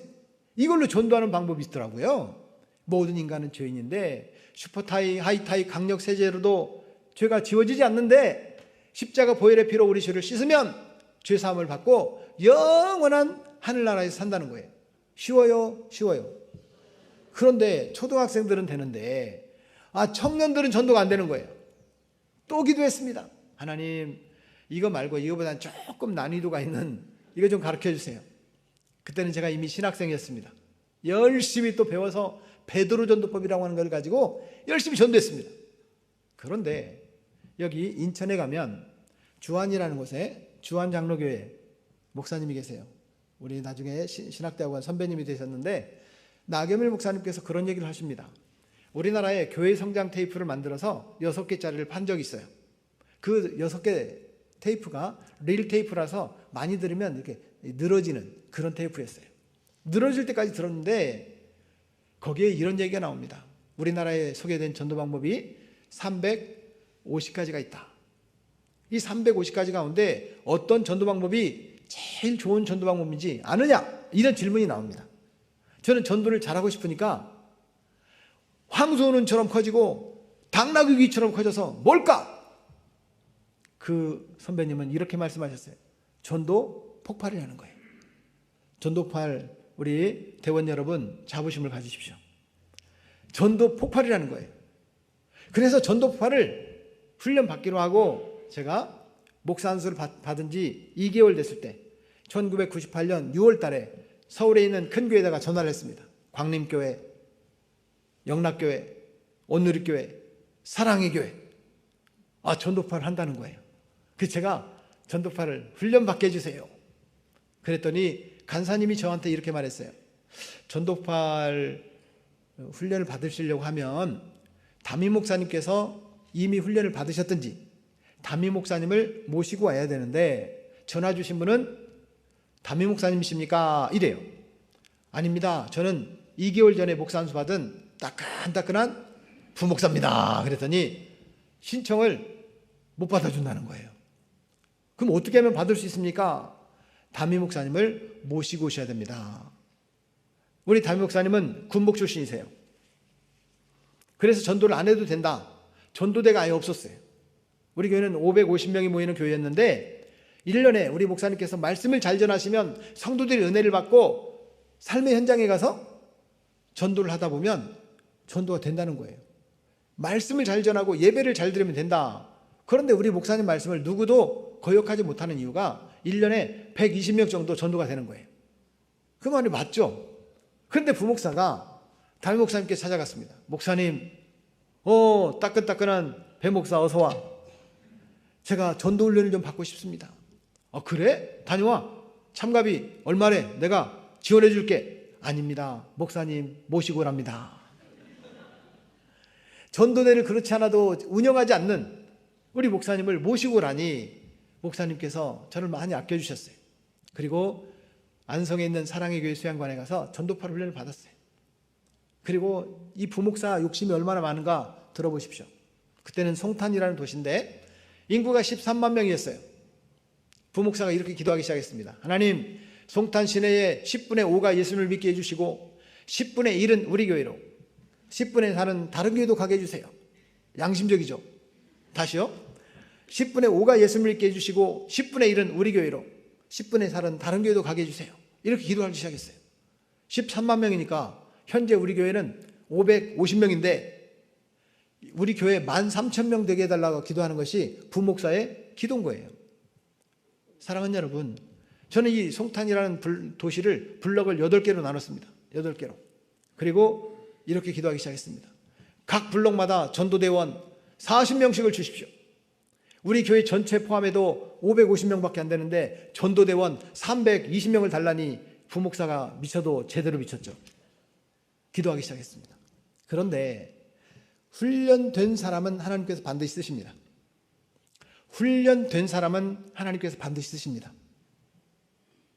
이걸로 전도하는 방법이 있더라고요. 모든 인간은 죄인인데 슈퍼타이, 하이타이, 강력 세제로도 죄가 지워지지 않는데 십자가 보혈의 피로 우리 죄를 씻으면 죄사함을 받고 영원한 하늘나라에서 산다는 거예요. 쉬워요? 쉬워요. 그런데 초등학생들은 되는데 청년들은 전도가 안 되는 거예요. 또 기도했습니다. 하나님, 이거 말고 이거보다는 조금 난이도가 있는 이거 좀 가르쳐 주세요. 그때는 제가 이미 신학생이었습니다. 열심히 또 배워서 베드로 전도법이라고 하는 걸 가지고 열심히 전도했습니다. 그런데 여기 인천에 가면 주안이라는 곳에 주안장로교회 목사님이 계세요. 우리 나중에 신학대학원 선배님이 되셨는데 나겸일 목사님께서 그런 얘기를 하십니다. 우리나라에 교회 성장 테이프를 만들어서 6개짜리를 판 적이 있어요. 그 6개 테이프가 릴 테이프라서 많이 들으면 이렇게 늘어지는 그런 테이프였어요. 늘어질 때까지 들었는데 거기에 이런 얘기가 나옵니다. 우리나라에 소개된 전도 방법이 350가지가 있다. 이 350가지 가운데 어떤 전도 방법이 제일 좋은 전도 방법인지 아느냐? 이런 질문이 나옵니다. 저는 전도를 잘하고 싶으니까 황소는처럼 커지고 당나귀처럼 커져서 뭘까? 그 선배님은 이렇게 말씀하셨어요. 전도 폭발이라는 거예요. 전도 폭발, 우리 대원 여러분 자부심을 가지십시오. 전도 폭발이라는 거예요. 그래서 전도 폭발을 훈련 받기로 하고 제가 목사 안수를 받은 지 2개월 됐을 때 1998년 6월 달에 서울에 있는 큰 교회에다가 전화를 했습니다. 광림교회, 영락교회, 온누리교회, 사랑의 교회. 전도파를 한다는 거예요. 그래서 제가 전도파를 훈련받게 해주세요. 그랬더니 간사님이 저한테 이렇게 말했어요. 전도파 훈련을 받으시려고 하면 담임 목사님께서 이미 훈련을 받으셨든지 담임 목사님을 모시고 와야 되는데 전화 주신 분은 담임 목사님이십니까? 이래요. 아닙니다. 저는 2개월 전에 목사 안수 받은 따끈따끈한 부목사입니다. 그랬더니 신청을 못 받아준다는 거예요. 그럼 어떻게 하면 받을 수 있습니까? 담임 목사님을 모시고 오셔야 됩니다. 우리 담임 목사님은 군복 출신이세요. 그래서 전도를 안 해도 된다. 전도대가 아예 없었어요. 우리 교회는 550명이 모이는 교회였는데 1년에 우리 목사님께서 말씀을 잘 전하시면 성도들이 은혜를 받고 삶의 현장에 가서 전도를 하다 보면 전도가 된다는 거예요. 말씀을 잘 전하고 예배를 잘 드리면 된다. 그런데 우리 목사님 말씀을 누구도 거역하지 못하는 이유가 1년에 120명 정도 전도가 되는 거예요. 그 말이 맞죠? 그런데 부목사가 담임 목사님께 찾아갔습니다. 목사님, 따끈따끈한 배 목사 어서 와. 제가 전도 훈련을 좀 받고 싶습니다. 그래? 다녀와. 참가비 얼마래? 내가 지원해 줄게. 아닙니다. 목사님 모시고 오랍니다. 전도대를 그렇지 않아도 운영하지 않는 우리 목사님을 모시고 오라니 목사님께서 저를 많이 아껴주셨어요. 그리고 안성에 있는 사랑의 교회 수양관에 가서 전도파 훈련을 받았어요. 그리고 이 부목사 욕심이 얼마나 많은가 들어보십시오. 그때는 송탄이라는 도시인데 인구가 13만 명이었어요. 부목사가 이렇게 기도하기 시작했습니다. 하나님, 송탄 시내에 10분의 5가 예수님을 믿게 해주시고 10분의 1은 우리 교회로 10분의 4는 다른 교회도 가게 해주세요. 양심적이죠? 다시요. 10분의 5가 예수님을 믿게 해주시고 10분의 1은 우리 교회로 10분의 4는 다른 교회도 가게 해주세요. 이렇게 기도하기 시작했어요. 13만 명이니까 현재 우리 교회는 550명인데 우리 교회 13,000명 되게 해달라고 기도하는 것이 부목사의 기도인 거예요. 사랑하는 여러분, 저는 이 송탄이라는 도시를 블럭을 8개로 나눴습니다. 8개로. 그리고 이렇게 기도하기 시작했습니다. 각 블럭마다 전도대원 40명씩을 주십시오. 우리 교회 전체 포함해도 550명밖에 안 되는데 전도대원 320명을 달라니 부목사가 미쳐도 제대로 미쳤죠. 기도하기 시작했습니다. 그런데 훈련된 사람은 하나님께서 반드시 쓰십니다. 훈련된 사람은 하나님께서 반드시 쓰십니다.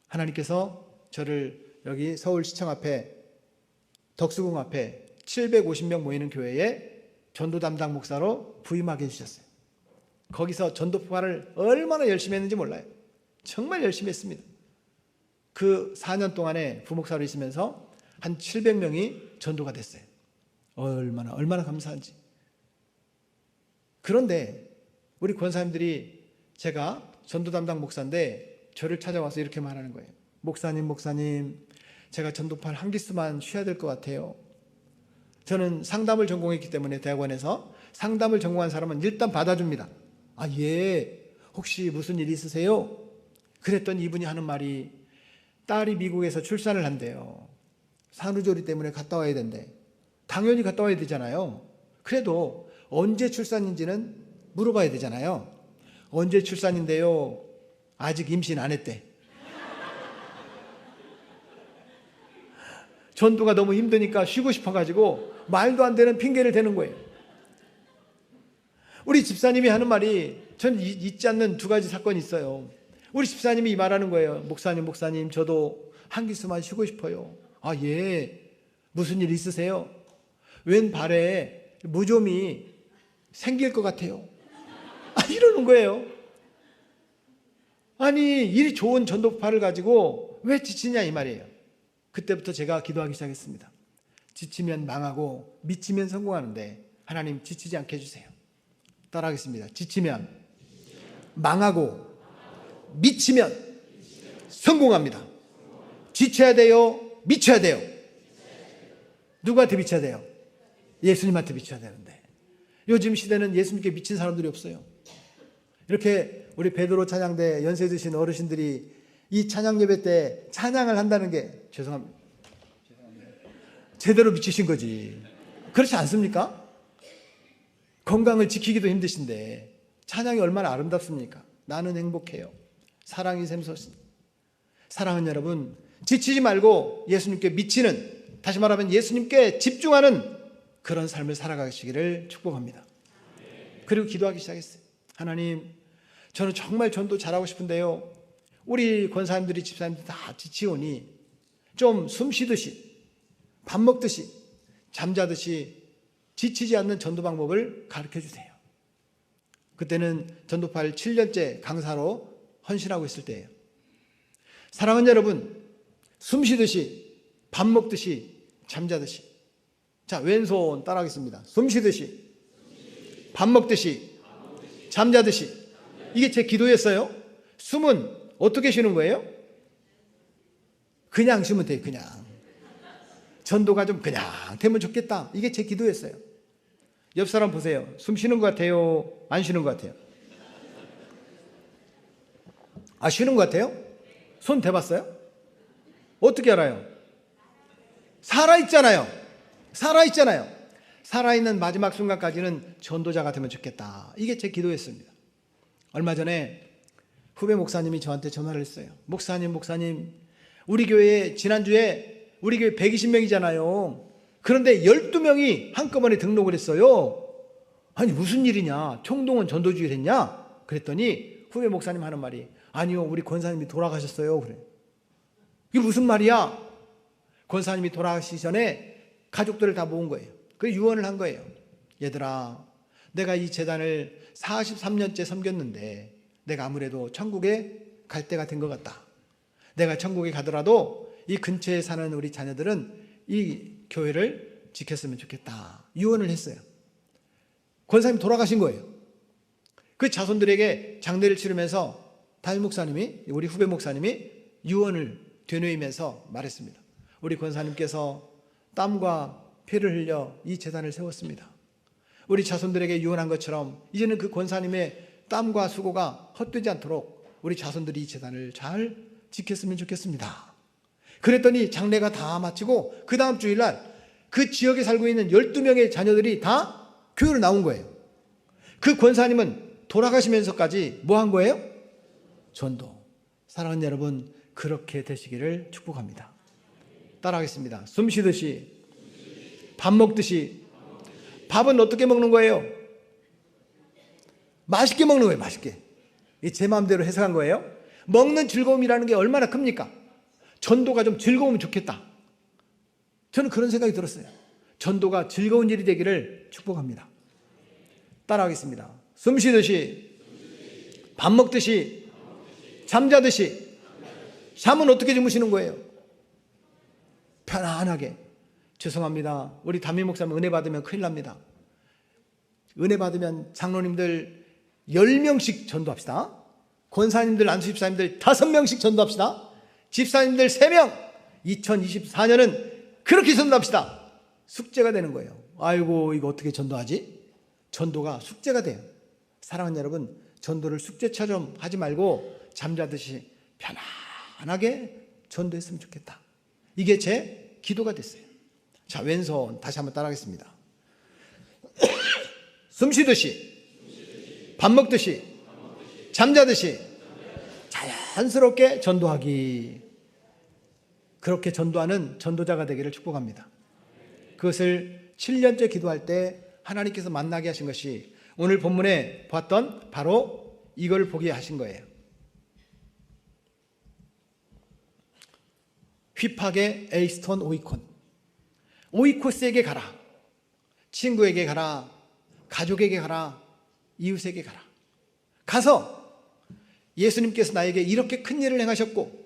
하나님께서 저를 여기 서울시청 앞에 덕수궁 앞에 750명 모이는 교회에 전도 담당 목사로 부임하게 해주셨어요. 거기서 전도파를 얼마나 열심히 했는지 몰라요. 정말 열심히 했습니다. 그 4년 동안에 부목사로 있으면서 한 700명이 전도가 됐어요. 얼마나 감사한지. 그런데 우리 권사님들이, 제가 전도 담당 목사인데 저를 찾아와서 이렇게 말하는 거예요. 목사님, 제가 전도파를 한 기수만 쉬어야 될 것 같아요. 저는 상담을 전공했기 때문에 대학원에서 상담을 전공한 사람은 일단 받아줍니다. 아, 예, 혹시 무슨 일 있으세요? 그랬더니 이분이 하는 말이, 딸이 미국에서 출산을 한대요. 산후조리 때문에 갔다 와야 된대. 당연히 갔다 와야 되잖아요. 그래도 언제 출산인지는 물어봐야 되잖아요. 언제 출산인데요? 아직 임신 안 했대. 전도가 너무 힘드니까 쉬고 싶어가지고 말도 안 되는 핑계를 대는 거예요. 우리 집사님이 하는 말이, 전 잊지 않는 두 가지 사건이 있어요. 우리 집사님이 말하는 거예요. 목사님, 저도 한 기수만 쉬고 싶어요. 아, 예. 무슨 일 있으세요? 왼 발에 무좀이 생길 것 같아요. 이러는 거예요. 아니, 일이 좋은 전도파를 가지고 왜 지치냐 이 말이에요. 그때부터 제가 기도하기 시작했습니다. 지치면 망하고 미치면 성공하는데 하나님 지치지 않게 해주세요. 따라하겠습니다. 지치면 망하고 미치면 성공합니다. 지쳐야 돼요? 미쳐야 돼요? 누구한테 미쳐야 돼요? 예수님한테 미쳐야 되는데 요즘 시대는 예수님께 미친 사람들이 없어요. 이렇게 우리 베드로 찬양대 연세 드신 어르신들이 이 찬양 예배 때 찬양을 한다는 게, 죄송합니다. 제대로 미치신 거지. 그렇지 않습니까? 건강을 지키기도 힘드신데 찬양이 얼마나 아름답습니까? 나는 행복해요. 사랑이 샘솟습니다. 사랑하는 여러분, 지치지 말고 예수님께 미치는, 다시 말하면 예수님께 집중하는 그런 삶을 살아가시기를 축복합니다. 그리고 기도하기 시작했어요. 하나님, 저는 정말 전도 잘하고 싶은데요, 우리 권사님들이 집사님들 다 지치오니 좀 숨 쉬듯이, 밥 먹듯이, 잠자듯이 지치지 않는 전도 방법을 가르쳐 주세요. 그때는 전도파를 7년째 강사로 헌신하고 있을 때예요. 사랑하는 여러분, 숨 쉬듯이, 밥 먹듯이, 잠자듯이. 자, 왼손 따라하겠습니다. 숨 쉬듯이, 밥 먹듯이, 잠자듯이. 이게 제 기도였어요. 숨은 어떻게 쉬는 거예요? 그냥 쉬면 돼요. 그냥. 전도가 좀 그냥 되면 좋겠다. 이게 제 기도였어요. 옆 사람 보세요. 숨 쉬는 것 같아요? 안 쉬는 것 같아요? 아, 쉬는 것 같아요? 손 대봤어요? 어떻게 알아요? 살아있잖아요. 살아있잖아요. 살아있는 마지막 순간까지는 전도자가 되면 좋겠다. 이게 제 기도였습니다. 얼마 전에 후배 목사님이 저한테 전화를 했어요. 목사님, 우리 교회 지난주에 우리 교회 120명이잖아요. 그런데 12명이 한꺼번에 등록을 했어요. 아니, 무슨 일이냐? 총동원 전도주의를 했냐? 그랬더니 후배 목사님 하는 말이, 아니요, 우리 권사님이 돌아가셨어요. 그래. 이게 무슨 말이야? 권사님이 돌아가시기 전에 가족들을 다 모은 거예요. 그 유언을 한 거예요. 얘들아, 내가 이 재단을 43년째 섬겼는데 내가 아무래도 천국에 갈 때가 된 것 같다. 내가 천국에 가더라도 이 근처에 사는 우리 자녀들은 이 교회를 지켰으면 좋겠다. 유언을 했어요. 권사님 돌아가신 거예요. 그 자손들에게 장례를 치르면서 담임 목사님이, 우리 후배 목사님이 유언을 되뇌이면서 말했습니다. 우리 권사님께서 땀과 피를 흘려 이 재단을 세웠습니다. 우리 자손들에게 유언한 것처럼 이제는 그 권사님의 땀과 수고가 헛되지 않도록 우리 자손들이 이 재단을 잘 지켰으면 좋겠습니다. 그랬더니 장례가 다 마치고 그 다음 주일날 그 지역에 살고 있는 12명의 자녀들이 다 교회로 나온 거예요. 그 권사님은 돌아가시면서까지 뭐 한 거예요? 전도. 사랑하는 여러분, 그렇게 되시기를 축복합니다. 따라하겠습니다. 숨 쉬듯이, 밥 먹듯이, 밥은 어떻게 먹는 거예요? 맛있게 먹는 거예요. 맛있게. 제 마음대로 해석한 거예요. 먹는 즐거움이라는 게 얼마나 큽니까? 전도가 좀 즐거우면 좋겠다. 저는 그런 생각이 들었어요. 전도가 즐거운 일이 되기를 축복합니다. 따라하겠습니다. 숨 쉬듯이, 밥 먹듯이, 잠자듯이. 잠은 어떻게 주무시는 거예요? 편안하게. 죄송합니다. 우리 담임 목사님 은혜 받으면 큰일 납니다. 은혜 받으면 장로님들 10명씩 전도합시다. 권사님들, 안수집사님들 5명씩 전도합시다. 집사님들 3명. 2024년은 그렇게 전도합시다. 숙제가 되는 거예요. 아이고, 이거 어떻게 전도하지? 전도가 숙제가 돼요. 사랑하는 여러분, 전도를 숙제처럼 하지 말고 잠자듯이 편안하게 전도했으면 좋겠다. 이게 제 기도가 됐어요. 자, 왼손 다시 한번 따라하겠습니다. 숨 쉬듯이, 밥 먹듯이, 잠자듯이 자연스럽게 전도하기. 그렇게 전도하는 전도자가 되기를 축복합니다. 그것을 7년째 기도할 때 하나님께서 만나게 하신 것이 오늘 본문에 봤던 바로 이걸 보게 하신 거예요. 휘팍의 에이스톤 오이콘. 오이코스에게 가라. 친구에게 가라. 가족에게 가라. 이웃에게 가라. 가서 예수님께서 나에게 이렇게 큰 일을 행하셨고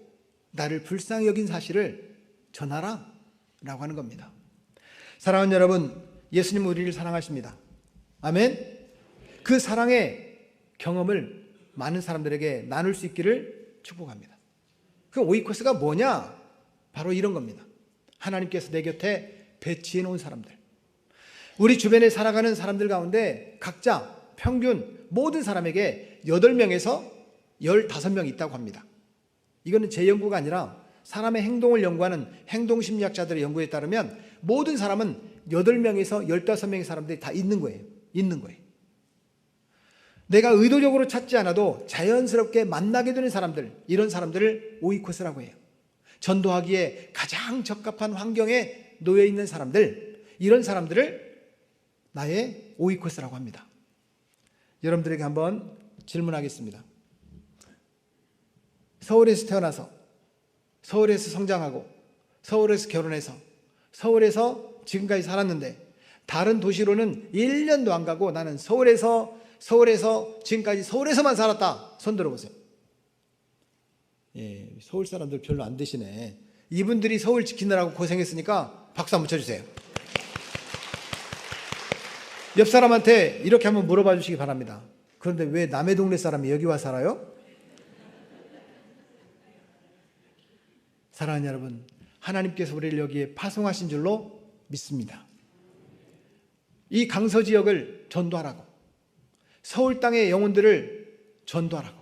나를 불쌍히 여긴 사실을 전하라 라고 하는 겁니다. 사랑하는 여러분, 예수님은 우리를 사랑하십니다. 아멘. 그 사랑의 경험을 많은 사람들에게 나눌 수 있기를 축복합니다. 그 오이코스가 뭐냐? 바로 이런 겁니다. 하나님께서 내 곁에 배치해 놓은 사람들. 우리 주변에 살아가는 사람들 가운데 각자 평균 모든 사람에게 8명에서 15명 있다고 합니다. 이거는 제 연구가 아니라 사람의 행동을 연구하는 행동심리학자들의 연구에 따르면 모든 사람은 8명에서 15명의 사람들이 다 있는 거예요. 있는 거예요. 내가 의도적으로 찾지 않아도 자연스럽게 만나게 되는 사람들, 이런 사람들을 오이코스라고 해요. 전도하기에 가장 적합한 환경에 놓여 있는 사람들, 이런 사람들을 나의 오이코스라고 합니다. 여러분들에게 한번 질문하겠습니다. 서울에서 태어나서, 서울에서 성장하고, 서울에서 결혼해서, 서울에서 지금까지 살았는데 다른 도시로는 1년도 안 가고 나는 서울에서 지금까지 서울에서만 살았다. 손 들어보세요. 예, 서울 사람들 별로 안 되시네. 이분들이 서울 지키느라고 고생했으니까 박수 한번 쳐주세요. 옆 사람한테 이렇게 한번 물어봐 주시기 바랍니다. 그런데 왜 남의 동네 사람이 여기 와 살아요? 사랑하는 여러분, 하나님께서 우리를 여기에 파송하신 줄로 믿습니다. 이 강서 지역을 전도하라고, 서울 땅의 영혼들을 전도하라고,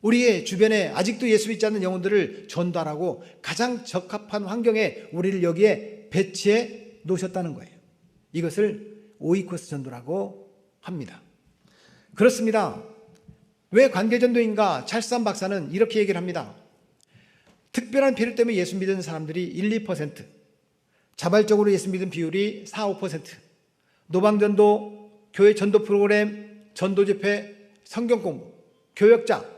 우리의 주변에 아직도 예수 믿지 않는 영혼들을 전도하라고 가장 적합한 환경에 우리를 여기에 배치해 놓으셨다는 거예요. 이것을 오이코스 전도라고 합니다. 그렇습니다. 왜 관계전도인가? 찰산 박사는 이렇게 얘기를 합니다. 특별한 필요 때문에 예수 믿는 사람들이 1, 2%, 자발적으로 예수 믿는 비율이 4, 5%, 노방전도, 교회 전도 프로그램, 전도 집회, 성경 공부, 교역자,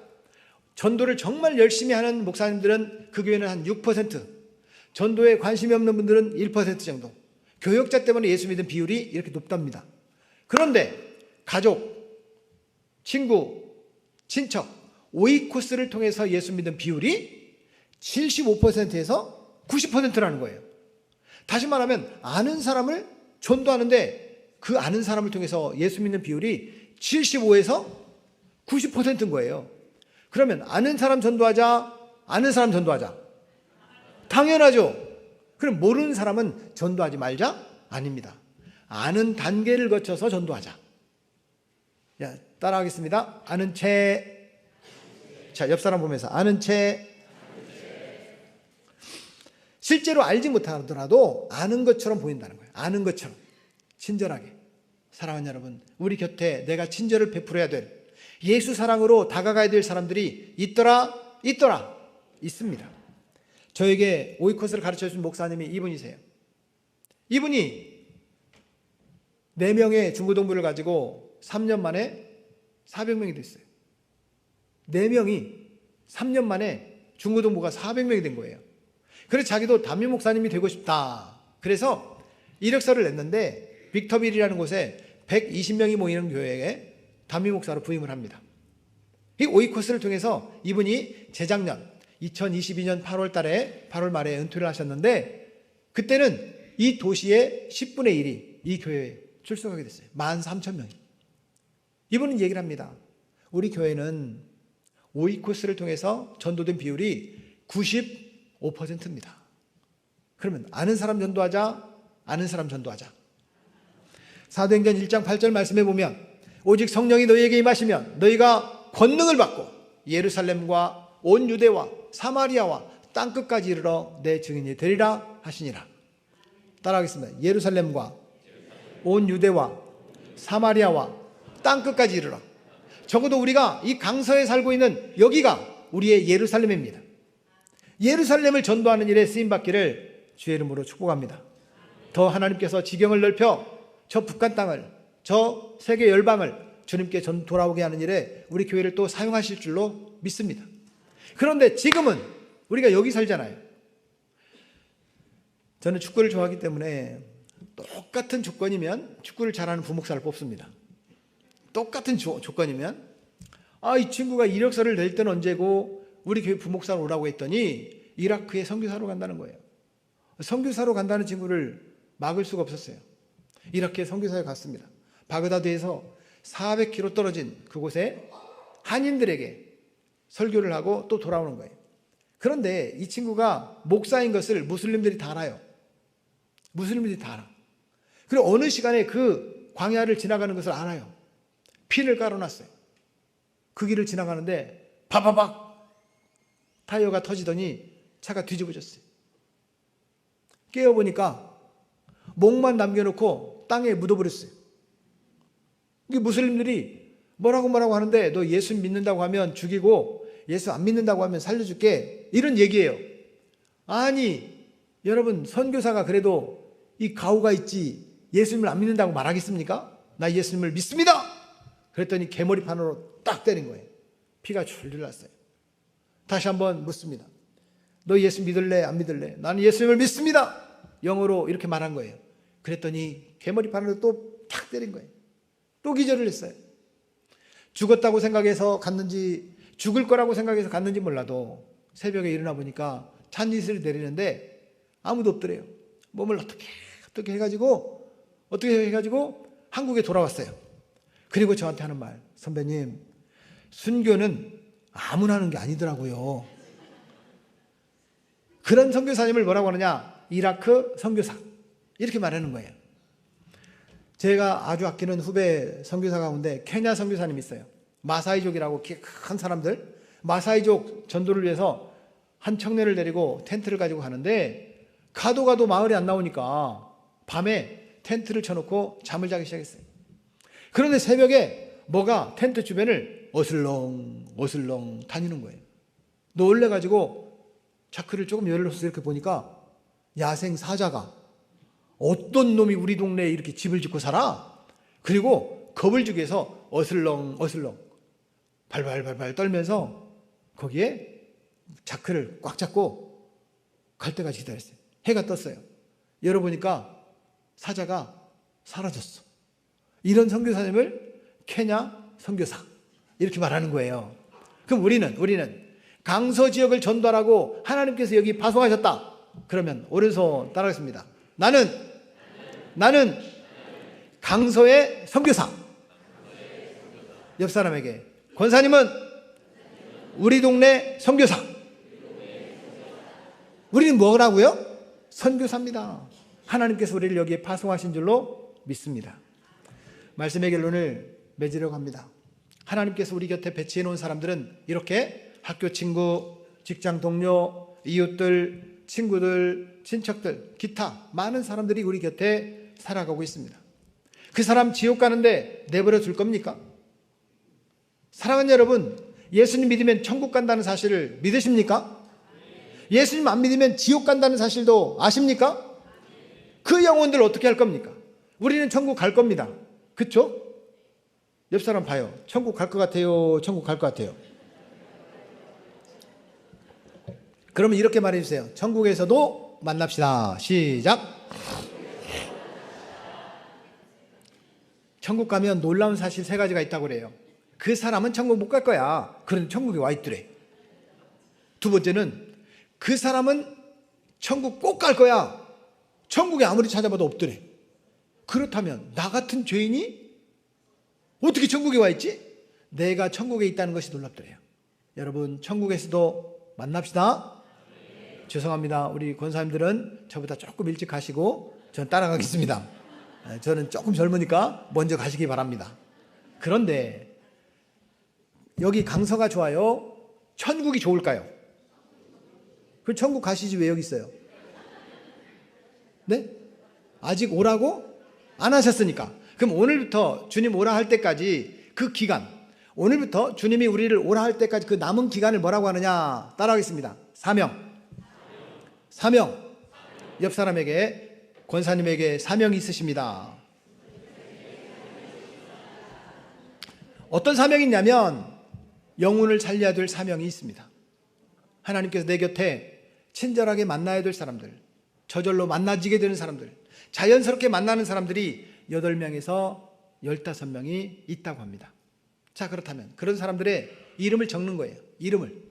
전도를 정말 열심히 하는 목사님들은 그 교회는 한 6%, 전도에 관심이 없는 분들은 1% 정도, 교역자 때문에 예수 믿는 비율이 이렇게 높답니다. 그런데 가족, 친구, 친척, 오이코스를 통해서 예수 믿는 비율이 75%에서 90%라는 거예요. 다시 말하면 아는 사람을 전도하는데 그 아는 사람을 통해서 예수 믿는 비율이 75에서 90%인 거예요. 그러면 아는 사람 전도하자, 아는 사람 전도하자. 당연하죠. 그럼 모르는 사람은 전도하지 말자? 아닙니다. 아는 단계를 거쳐서 전도하자. 야, 따라하겠습니다. 아는 채. 자, 옆 사람 보면서 아는 채. 실제로 알지 못하더라도 아는 것처럼 보인다는 거예요. 아는 것처럼 친절하게. 사랑하는 여러분, 우리 곁에 내가 친절을 베풀어야 될, 예수 사랑으로 다가가야 될 사람들이 있더라, 있습니다. 저에게 오이코스를 가르쳐준 목사님이 이분이세요. 이분이 4명의 중고등부를 가지고 3년 만에 400명이 됐어요. 4명이 3년 만에 중고등부가 400명이 된 거예요. 그래서 자기도 담임 목사님이 되고 싶다. 그래서 이력서를 냈는데 빅터빌이라는 곳에 120명이 모이는 교회에 담임 목사로 부임을 합니다. 이 오이코스를 통해서 이분이 재작년 2022년 8월 달에 8월 말에 은퇴를 하셨는데, 그때는 이 도시의 10분의 1이 이 교회에 출석하게 됐어요. 13,000명이. 이분은 얘기를 합니다. 우리 교회는 오이코스를 통해서 전도된 비율이 95%입니다. 그러면 아는 사람 전도하자, 아는 사람 전도하자. 사도행전 1장 8절 말씀해 보면 오직 성령이 너희에게 임하시면 너희가 권능을 받고 예루살렘과 온 유대와 사마리아와 땅끝까지 이르러 내 증인이 되리라 하시니라. 따라하겠습니다. 예루살렘과 온 유대와 사마리아와 땅끝까지 이르러. 적어도 우리가 이 강서에 살고 있는 여기가 우리의 예루살렘입니다. 예루살렘을 전도하는 일에 쓰임받기를 주의 이름으로 축복합니다. 더 하나님께서 지경을 넓혀 저 북한 땅을, 저 세계 열방을 주님께 돌아오게 하는 일에 우리 교회를 또 사용하실 줄로 믿습니다. 그런데 지금은 우리가 여기 살잖아요. 저는 축구를 좋아하기 때문에 똑같은 조건이면 축구를 잘하는 부목사를 뽑습니다. 똑같은 조건이면 이 친구가 이력서를 낼 때는 언제고 우리 교회 부목사로 오라고 했더니 이라크에 선교사로 간다는 거예요. 선교사로 간다는 친구를 막을 수가 없었어요. 이라크에 선교사에 갔습니다. 바그다드에서 400km 떨어진 그곳에 한인들에게 설교를 하고 또 돌아오는 거예요. 그런데 이 친구가 목사인 것을 무슬림들이 다 알아요. 무슬림들이 다 알아. 그리고 어느 시간에 그 광야를 지나가는 것을 알아요. 핀을 깔아놨어요. 그 길을 지나가는데 바바박 타이어가 터지더니 차가 뒤집어졌어요. 깨어보니까 목만 남겨놓고 땅에 묻어버렸어요. 이 무슬림들이 뭐라고 하는데 너 예수 믿는다고 하면 죽이고 예수 안 믿는다고 하면 살려줄게, 이런 얘기예요. 아니 여러분, 선교사가 그래도 이 가오가 있지 예수님을 안 믿는다고 말하겠습니까? 나 예수님을 믿습니다. 그랬더니 개머리판으로 딱 때린 거예요. 피가 줄줄 났어요. 다시 한번 묻습니다. 너 예수 믿을래 안 믿을래? 나는 예수님을 믿습니다. 영어로 이렇게 말한 거예요. 그랬더니 개머리판으로 또 탁 때린 거예요. 또 기절을 했어요. 죽었다고 생각해서 갔는지 죽을 거라고 생각해서 갔는지 몰라도 새벽에 일어나 보니까 찬이슬이 내리는데 아무도 없더래요. 몸을 어떻게 해가지고 한국에 돌아왔어요. 그리고 저한테 하는 말, 선배님, 순교는 아무나 하는 게 아니더라고요. 그런 선교사님을 뭐라고 하느냐? 이라크 선교사, 이렇게 말하는 거예요. 제가 아주 아끼는 후배 선교사 가운데 케냐 선교사님이 있어요. 마사이족이라고 큰 사람들, 마사이족 전도를 위해서 한 청년을 데리고 텐트를 가지고 가는데 가도 마을이 안 나오니까 밤에 텐트를 쳐놓고 잠을 자기 시작했어요. 그런데 새벽에 뭐가 텐트 주변을 어슬렁 다니는 거예요. 놀래가지고 자크를 조금 열어서 이렇게 보니까 야생 사자가, 어떤 놈이 우리 동네에 이렇게 집을 짓고 살아? 그리고 겁을 주기 위해서 어슬렁 발발발발 떨면서 거기에 자크를 꽉 잡고 갈 때까지 기다렸어요. 해가 떴어요. 열어보니까 사자가 사라졌어. 이런 선교사님을 케냐 선교사, 이렇게 말하는 거예요. 그럼 우리는 강서 지역을 전도하라고 하나님께서 여기 파송하셨다. 그러면 오른손 따라하겠습니다. 나는 강서의 선교사. 옆 사람에게, 권사님은 우리 동네 선교사. 우리는 뭐라고요? 선교사입니다. 하나님께서 우리를 여기에 파송하신 줄로 믿습니다. 말씀의 결론을 맺으려고 합니다. 하나님께서 우리 곁에 배치해 놓은 사람들은 이렇게 학교 친구, 직장 동료, 이웃들, 친구들, 친척들, 기타 많은 사람들이 우리 곁에 살아가고 있습니다. 그 사람 지옥 가는데 내버려 둘 겁니까? 사랑하는 여러분, 예수님 믿으면 천국 간다는 사실을 믿으십니까? 예수님 안 믿으면 지옥 간다는 사실도 아십니까? 그 영혼들 어떻게 할 겁니까? 우리는 천국 갈 겁니다. 그쵸? 옆 사람 봐요. 천국 갈 것 같아요? 천국 갈 것 같아요? 그러면 이렇게 말해 주세요. 천국에서도 만납시다. 시작. 천국 가면 놀라운 사실 3가지가 있다고 그래요. 그 사람은 천국 못 갈 거야. 그런데 천국에 와 있더래. 두 번째는 그 사람은 천국 꼭 갈 거야. 천국에 아무리 찾아봐도 없더래. 그렇다면 나 같은 죄인이 어떻게 천국에 와 있지? 내가 천국에 있다는 것이 놀랍더래요. 여러분, 천국에서도 만납시다. 죄송합니다. 우리 권사님들은 저보다 조금 일찍 가시고 저는 따라가겠습니다. 저는 조금 젊으니까 먼저 가시기 바랍니다. 그런데 여기 강서가 좋아요? 천국이 좋을까요? 그 천국 가시지 왜 여기 있어요? 네? 아직 오라고? 안 하셨으니까. 그럼 오늘부터 주님 오라 할 때까지 그 기간, 오늘부터 주님이 우리를 오라 할 때까지 그 남은 기간을 뭐라고 하느냐? 따라하겠습니다. 사명. 옆 사람에게, 권사님에게 사명이 있으십니다. 어떤 사명이 있냐면 영혼을 살려야 될 사명이 있습니다. 하나님께서 내 곁에 친절하게 만나야 될 사람들, 저절로 만나지게 되는 사람들, 자연스럽게 만나는 사람들이 8명에서 15명이 있다고 합니다. 자, 그렇다면 그런 사람들의 이름을 적는 거예요. 이름을.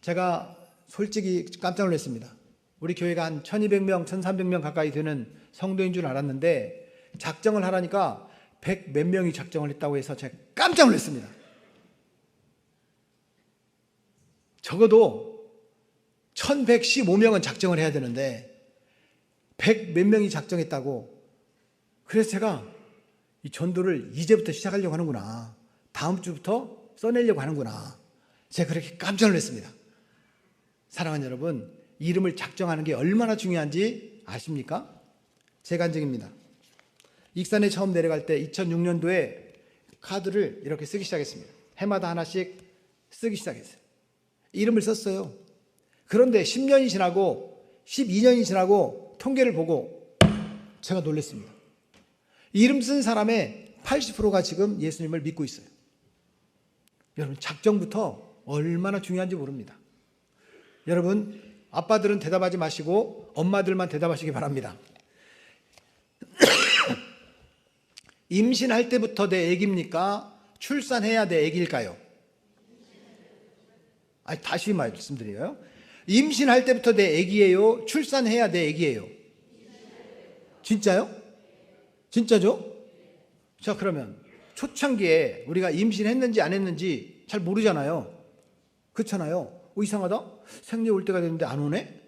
제가 솔직히 깜짝 놀랐습니다. 우리 교회가 한 1200명, 1300명 가까이 되는 성도인 줄 알았는데 작정을 하라니까 100 몇 명이 작정을 했다고 해서 제가 깜짝 놀랐습니다. 적어도 1115명은 작정을 해야 되는데 100 몇 명이 작정했다고. 그래서 제가 이 전도를 이제부터 시작하려고 하는구나, 다음 주부터 써내려고 하는구나, 제가 그렇게 깜짝 놀랐습니다. 사랑하는 여러분, 이름을 작정하는 게 얼마나 중요한지 아십니까? 제 간증입니다. 익산에 처음 내려갈 때 2006년도에 카드를 이렇게 쓰기 시작했습니다. 해마다 하나씩 쓰기 시작했어요. 이름을 썼어요. 그런데 10년이 지나고 12년이 지나고 통계를 보고 제가 놀랐습니다. 이름 쓴 사람의 80%가 지금 예수님을 믿고 있어요. 여러분, 작정부터 얼마나 중요한지 모릅니다. 여러분, 아빠들은 대답하지 마시고 엄마들만 대답하시기 바랍니다. 임신할 때부터 내 애기입니까? 출산해야 내 애기일까요? 다시 말씀드려요. 임신할 때부터 내 애기예요? 출산해야 내 애기예요? 진짜요? 진짜죠? 자, 그러면 초창기에 우리가 임신했는지 안 했는지 잘 모르잖아요. 그렇잖아요. 이상하다? 생리 올 때가 됐는데 안 오네?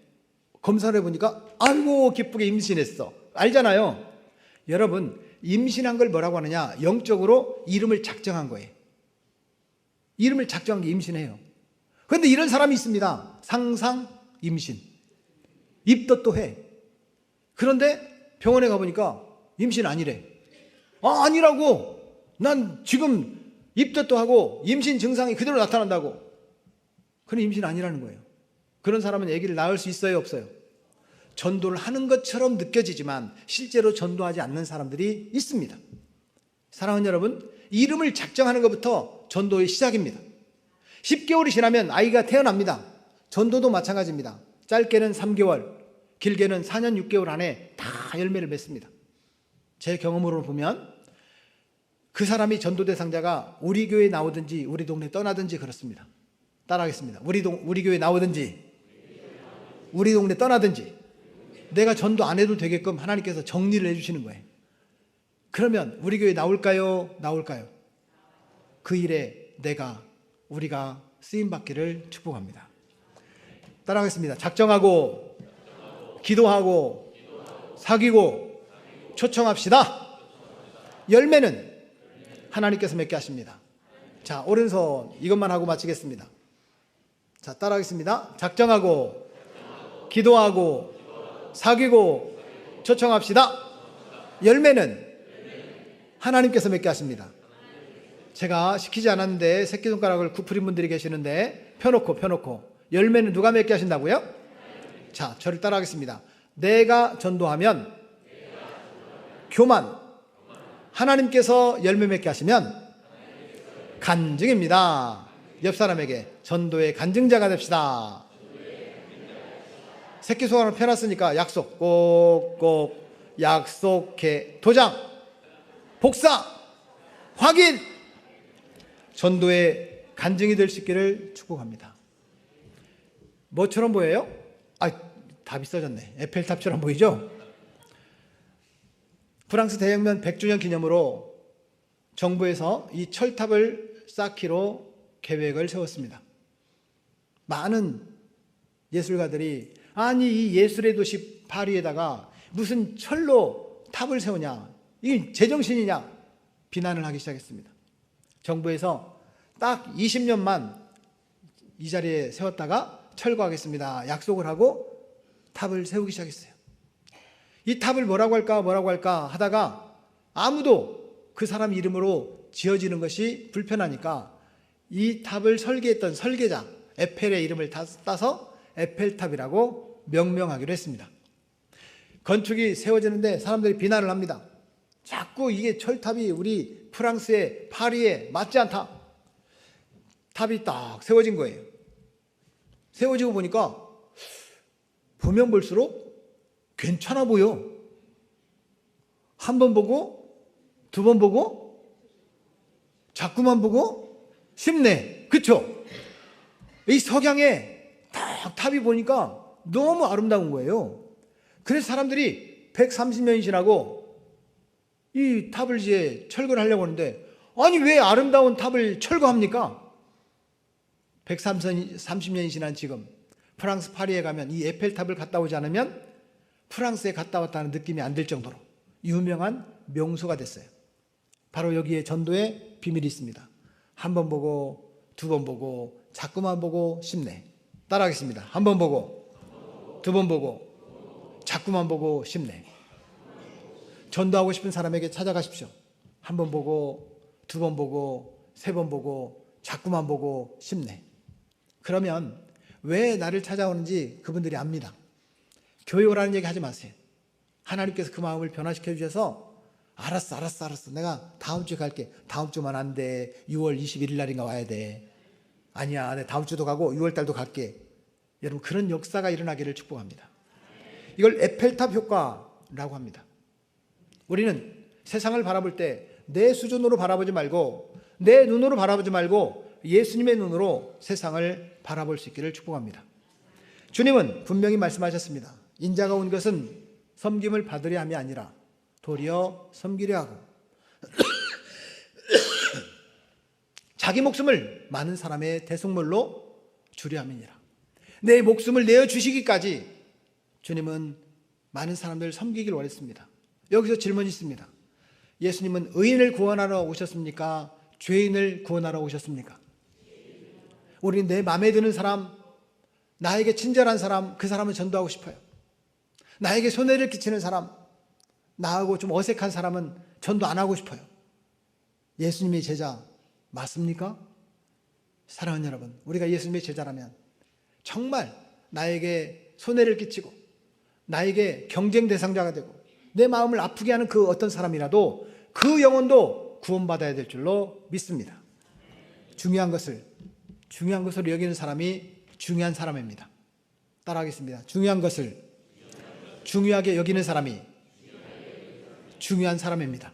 검사를 해보니까 아이고 기쁘게 임신했어. 알잖아요. 여러분, 임신한 걸 뭐라고 하느냐? 영적으로 이름을 작정한 거예요. 이름을 작정한 게 임신해요. 그런데 이런 사람이 있습니다. 상상 임신, 입덧도 해. 그런데 병원에 가보니까 임신 아니래. 아니라고. 난 지금 입덧도 하고 임신 증상이 그대로 나타난다고. 그건 임신 아니라는 거예요. 그런 사람은 아기를 낳을 수 있어요, 없어요? 전도를 하는 것처럼 느껴지지만 실제로 전도하지 않는 사람들이 있습니다. 사랑하는 여러분, 이름을 작정하는 것부터 전도의 시작입니다. 10개월이 지나면 아이가 태어납니다. 전도도 마찬가지입니다. 짧게는 3개월, 길게는 4년 6개월 안에 다 열매를 맺습니다. 제 경험으로 보면 그 사람이 전도 대상자가 우리 교회에 나오든지 우리 동네 떠나든지 그렇습니다. 따라하겠습니다. 우리 교회 나오든지 우리 동네 떠나든지 내가 전도 안 해도 되게끔 하나님께서 정리를 해주시는 거예요. 그러면 우리 교회 나올까요? 나올까요? 그 일에 우리가 쓰임받기를 축복합니다. 따라하겠습니다. 작정하고 기도하고 사귀고 초청합시다. 열매는 하나님께서 맺게 하십니다. 자, 오른손 이것만 하고 마치겠습니다. 자, 따라하겠습니다. 작정하고 기도하고 사귀고 초청합시다. 열매는 하나님께서 맺게 하십니다. 제가 시키지 않았는데 새끼손가락을 굽으린 분들이 계시는데 펴놓고 열매는 누가 맺게 하신다고요? 자, 저를 따라하겠습니다. 내가 전도하면 교만. 하나님께서 열매 맺게 하시면 간증입니다. 옆 사람에게 전도의 간증자가 됩시다. 새끼손가락을 펴놨으니까 약속, 꼭꼭 약속해. 도장, 복사, 확인. 전도의 간증이 될 수 있기를 축복합니다. 뭐처럼 보여요? 답이 써졌네. 에펠탑처럼 보이죠? 프랑스 대혁명 100주년 기념으로 정부에서 이 철탑을 쌓기로 계획을 세웠습니다. 많은 예술가들이 이 예술의 도시 파리에다가 무슨 철로 탑을 세우냐, 이게 제정신이냐 비난을 하기 시작했습니다. 정부에서 딱 20년만 이 자리에 세웠다가 철거하겠습니다 약속을 하고 탑을 세우기 시작했어요. 이 탑을 뭐라고 할까 하다가 아무도 그 사람 이름으로 지어지는 것이 불편하니까 이 탑을 설계했던 설계자 에펠의 이름을 따서 에펠탑이라고 명명하기로 했습니다. 건축이 세워지는데 사람들이 비난을 합니다. 자꾸 이게 철탑이 우리 프랑스의 파리에 맞지 않다. 탑이 딱 세워진 거예요. 세워지고 보니까 보면 볼수록 괜찮아 보여. 한 번 보고, 두 번 보고, 자꾸만 보고 쉽네. 그쵸? 이 석양에 딱 탑이 보니까 너무 아름다운 거예요. 그래서 사람들이 130년이 지나고 이 탑을 이제 철거를 하려고 하는데, 아니 왜 아름다운 탑을 철거합니까? 130년이 지난 지금 프랑스 파리에 가면 이 에펠탑을 갔다 오지 않으면 프랑스에 갔다 왔다는 느낌이 안 들 정도로 유명한 명소가 됐어요. 바로 여기에 전도의 비밀이 있습니다. 한 번 보고, 두 번 보고, 자꾸만 보고 쉽네. 따라하겠습니다. 한 번 보고, 두 번 보고, 자꾸만 보고 쉽네. 전도하고 싶은 사람에게 찾아가십시오. 한 번 보고, 두 번 보고, 세 번 보고, 자꾸만 보고 쉽네. 그러면 왜 나를 찾아오는지 그분들이 압니다. 교회 오라는 얘기 하지 마세요. 하나님께서 그 마음을 변화시켜 주셔서 알았어. 내가 다음 주에 갈게. 다음 주만 안 돼. 6월 21일 날인가 와야 돼. 아니야. 내가 다음 주도 가고 6월 달도 갈게. 여러분, 그런 역사가 일어나기를 축복합니다. 이걸 에펠탑 효과라고 합니다. 우리는 세상을 바라볼 때 내 수준으로 바라보지 말고, 내 눈으로 바라보지 말고 예수님의 눈으로 세상을 바라볼 수 있기를 축복합니다. 주님은 분명히 말씀하셨습니다. 인자가 온 것은 섬김을 받으려 함이 아니라 도리어 섬기려 하고 자기 목숨을 많은 사람의 대속물로 주려 함이니라. 내 목숨을 내어주시기까지 주님은 많은 사람들을 섬기길 원했습니다. 여기서 질문이 있습니다. 예수님은 의인을 구원하러 오셨습니까? 죄인을 구원하러 오셨습니까? 우리 내 마음에 드는 사람, 나에게 친절한 사람, 그 사람은 전도하고 싶어요. 나에게 손해를 끼치는 사람, 나하고 좀 어색한 사람은 전도 안 하고 싶어요. 예수님의 제자 맞습니까? 사랑하는 여러분, 우리가 예수님의 제자라면 정말 나에게 손해를 끼치고 나에게 경쟁 대상자가 되고 내 마음을 아프게 하는 그 어떤 사람이라도 그 영혼도 구원받아야 될 줄로 믿습니다. 중요한 것을 여기는 사람이 중요한 사람입니다. 따라하겠습니다. 중요한 것을 중요하게 여기는 사람이 중요한 사람입니다.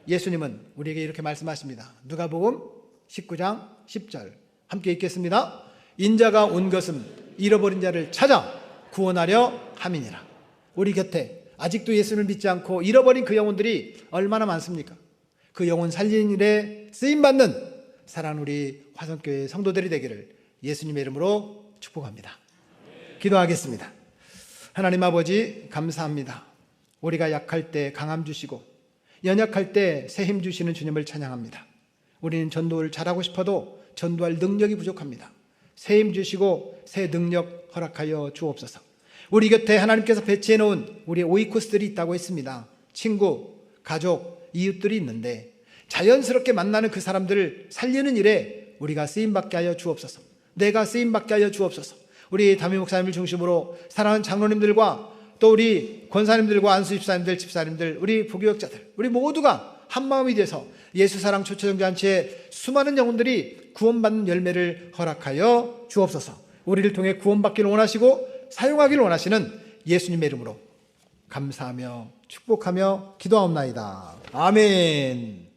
예수님은 우리에게 이렇게 말씀하십니다. 누가복음 19장 10절 함께 읽겠습니다. 인자가 온 것은 잃어버린 자를 찾아 구원하려 함이니라. 우리 곁에 아직도 예수를 믿지 않고 잃어버린 그 영혼들이 얼마나 많습니까? 그 영혼 살리는 일에 쓰임받는 사랑하는 우리 화성교회 성도들이 되기를 예수님의 이름으로 축복합니다. 기도하겠습니다. 하나님 아버지, 감사합니다. 우리가 약할 때 강함 주시고 연약할 때 새 힘 주시는 주님을 찬양합니다. 우리는 전도를 잘하고 싶어도 전도할 능력이 부족합니다. 새 힘 주시고 새 능력 허락하여 주옵소서. 우리 곁에 하나님께서 배치해 놓은 우리의 오이코스들이 있다고 했습니다. 친구, 가족, 이웃들이 있는데 자연스럽게 만나는 그 사람들을 살리는 일에 우리가 쓰임받게 하여 주옵소서. 내가 쓰임받게 하여 주옵소서. 우리 담임 목사님을 중심으로 사랑하는 장로님들과 또 우리 권사님들과 안수 집사님들, 집사님들, 우리 부교역자들, 우리 모두가 한마음이 돼서 예수 사랑 초청잔치에 수많은 영혼들이 구원받는 열매를 허락하여 주옵소서. 우리를 통해 구원받기를 원하시고 사용하기를 원하시는 예수님의 이름으로 감사하며 축복하며 기도하옵나이다. 아멘.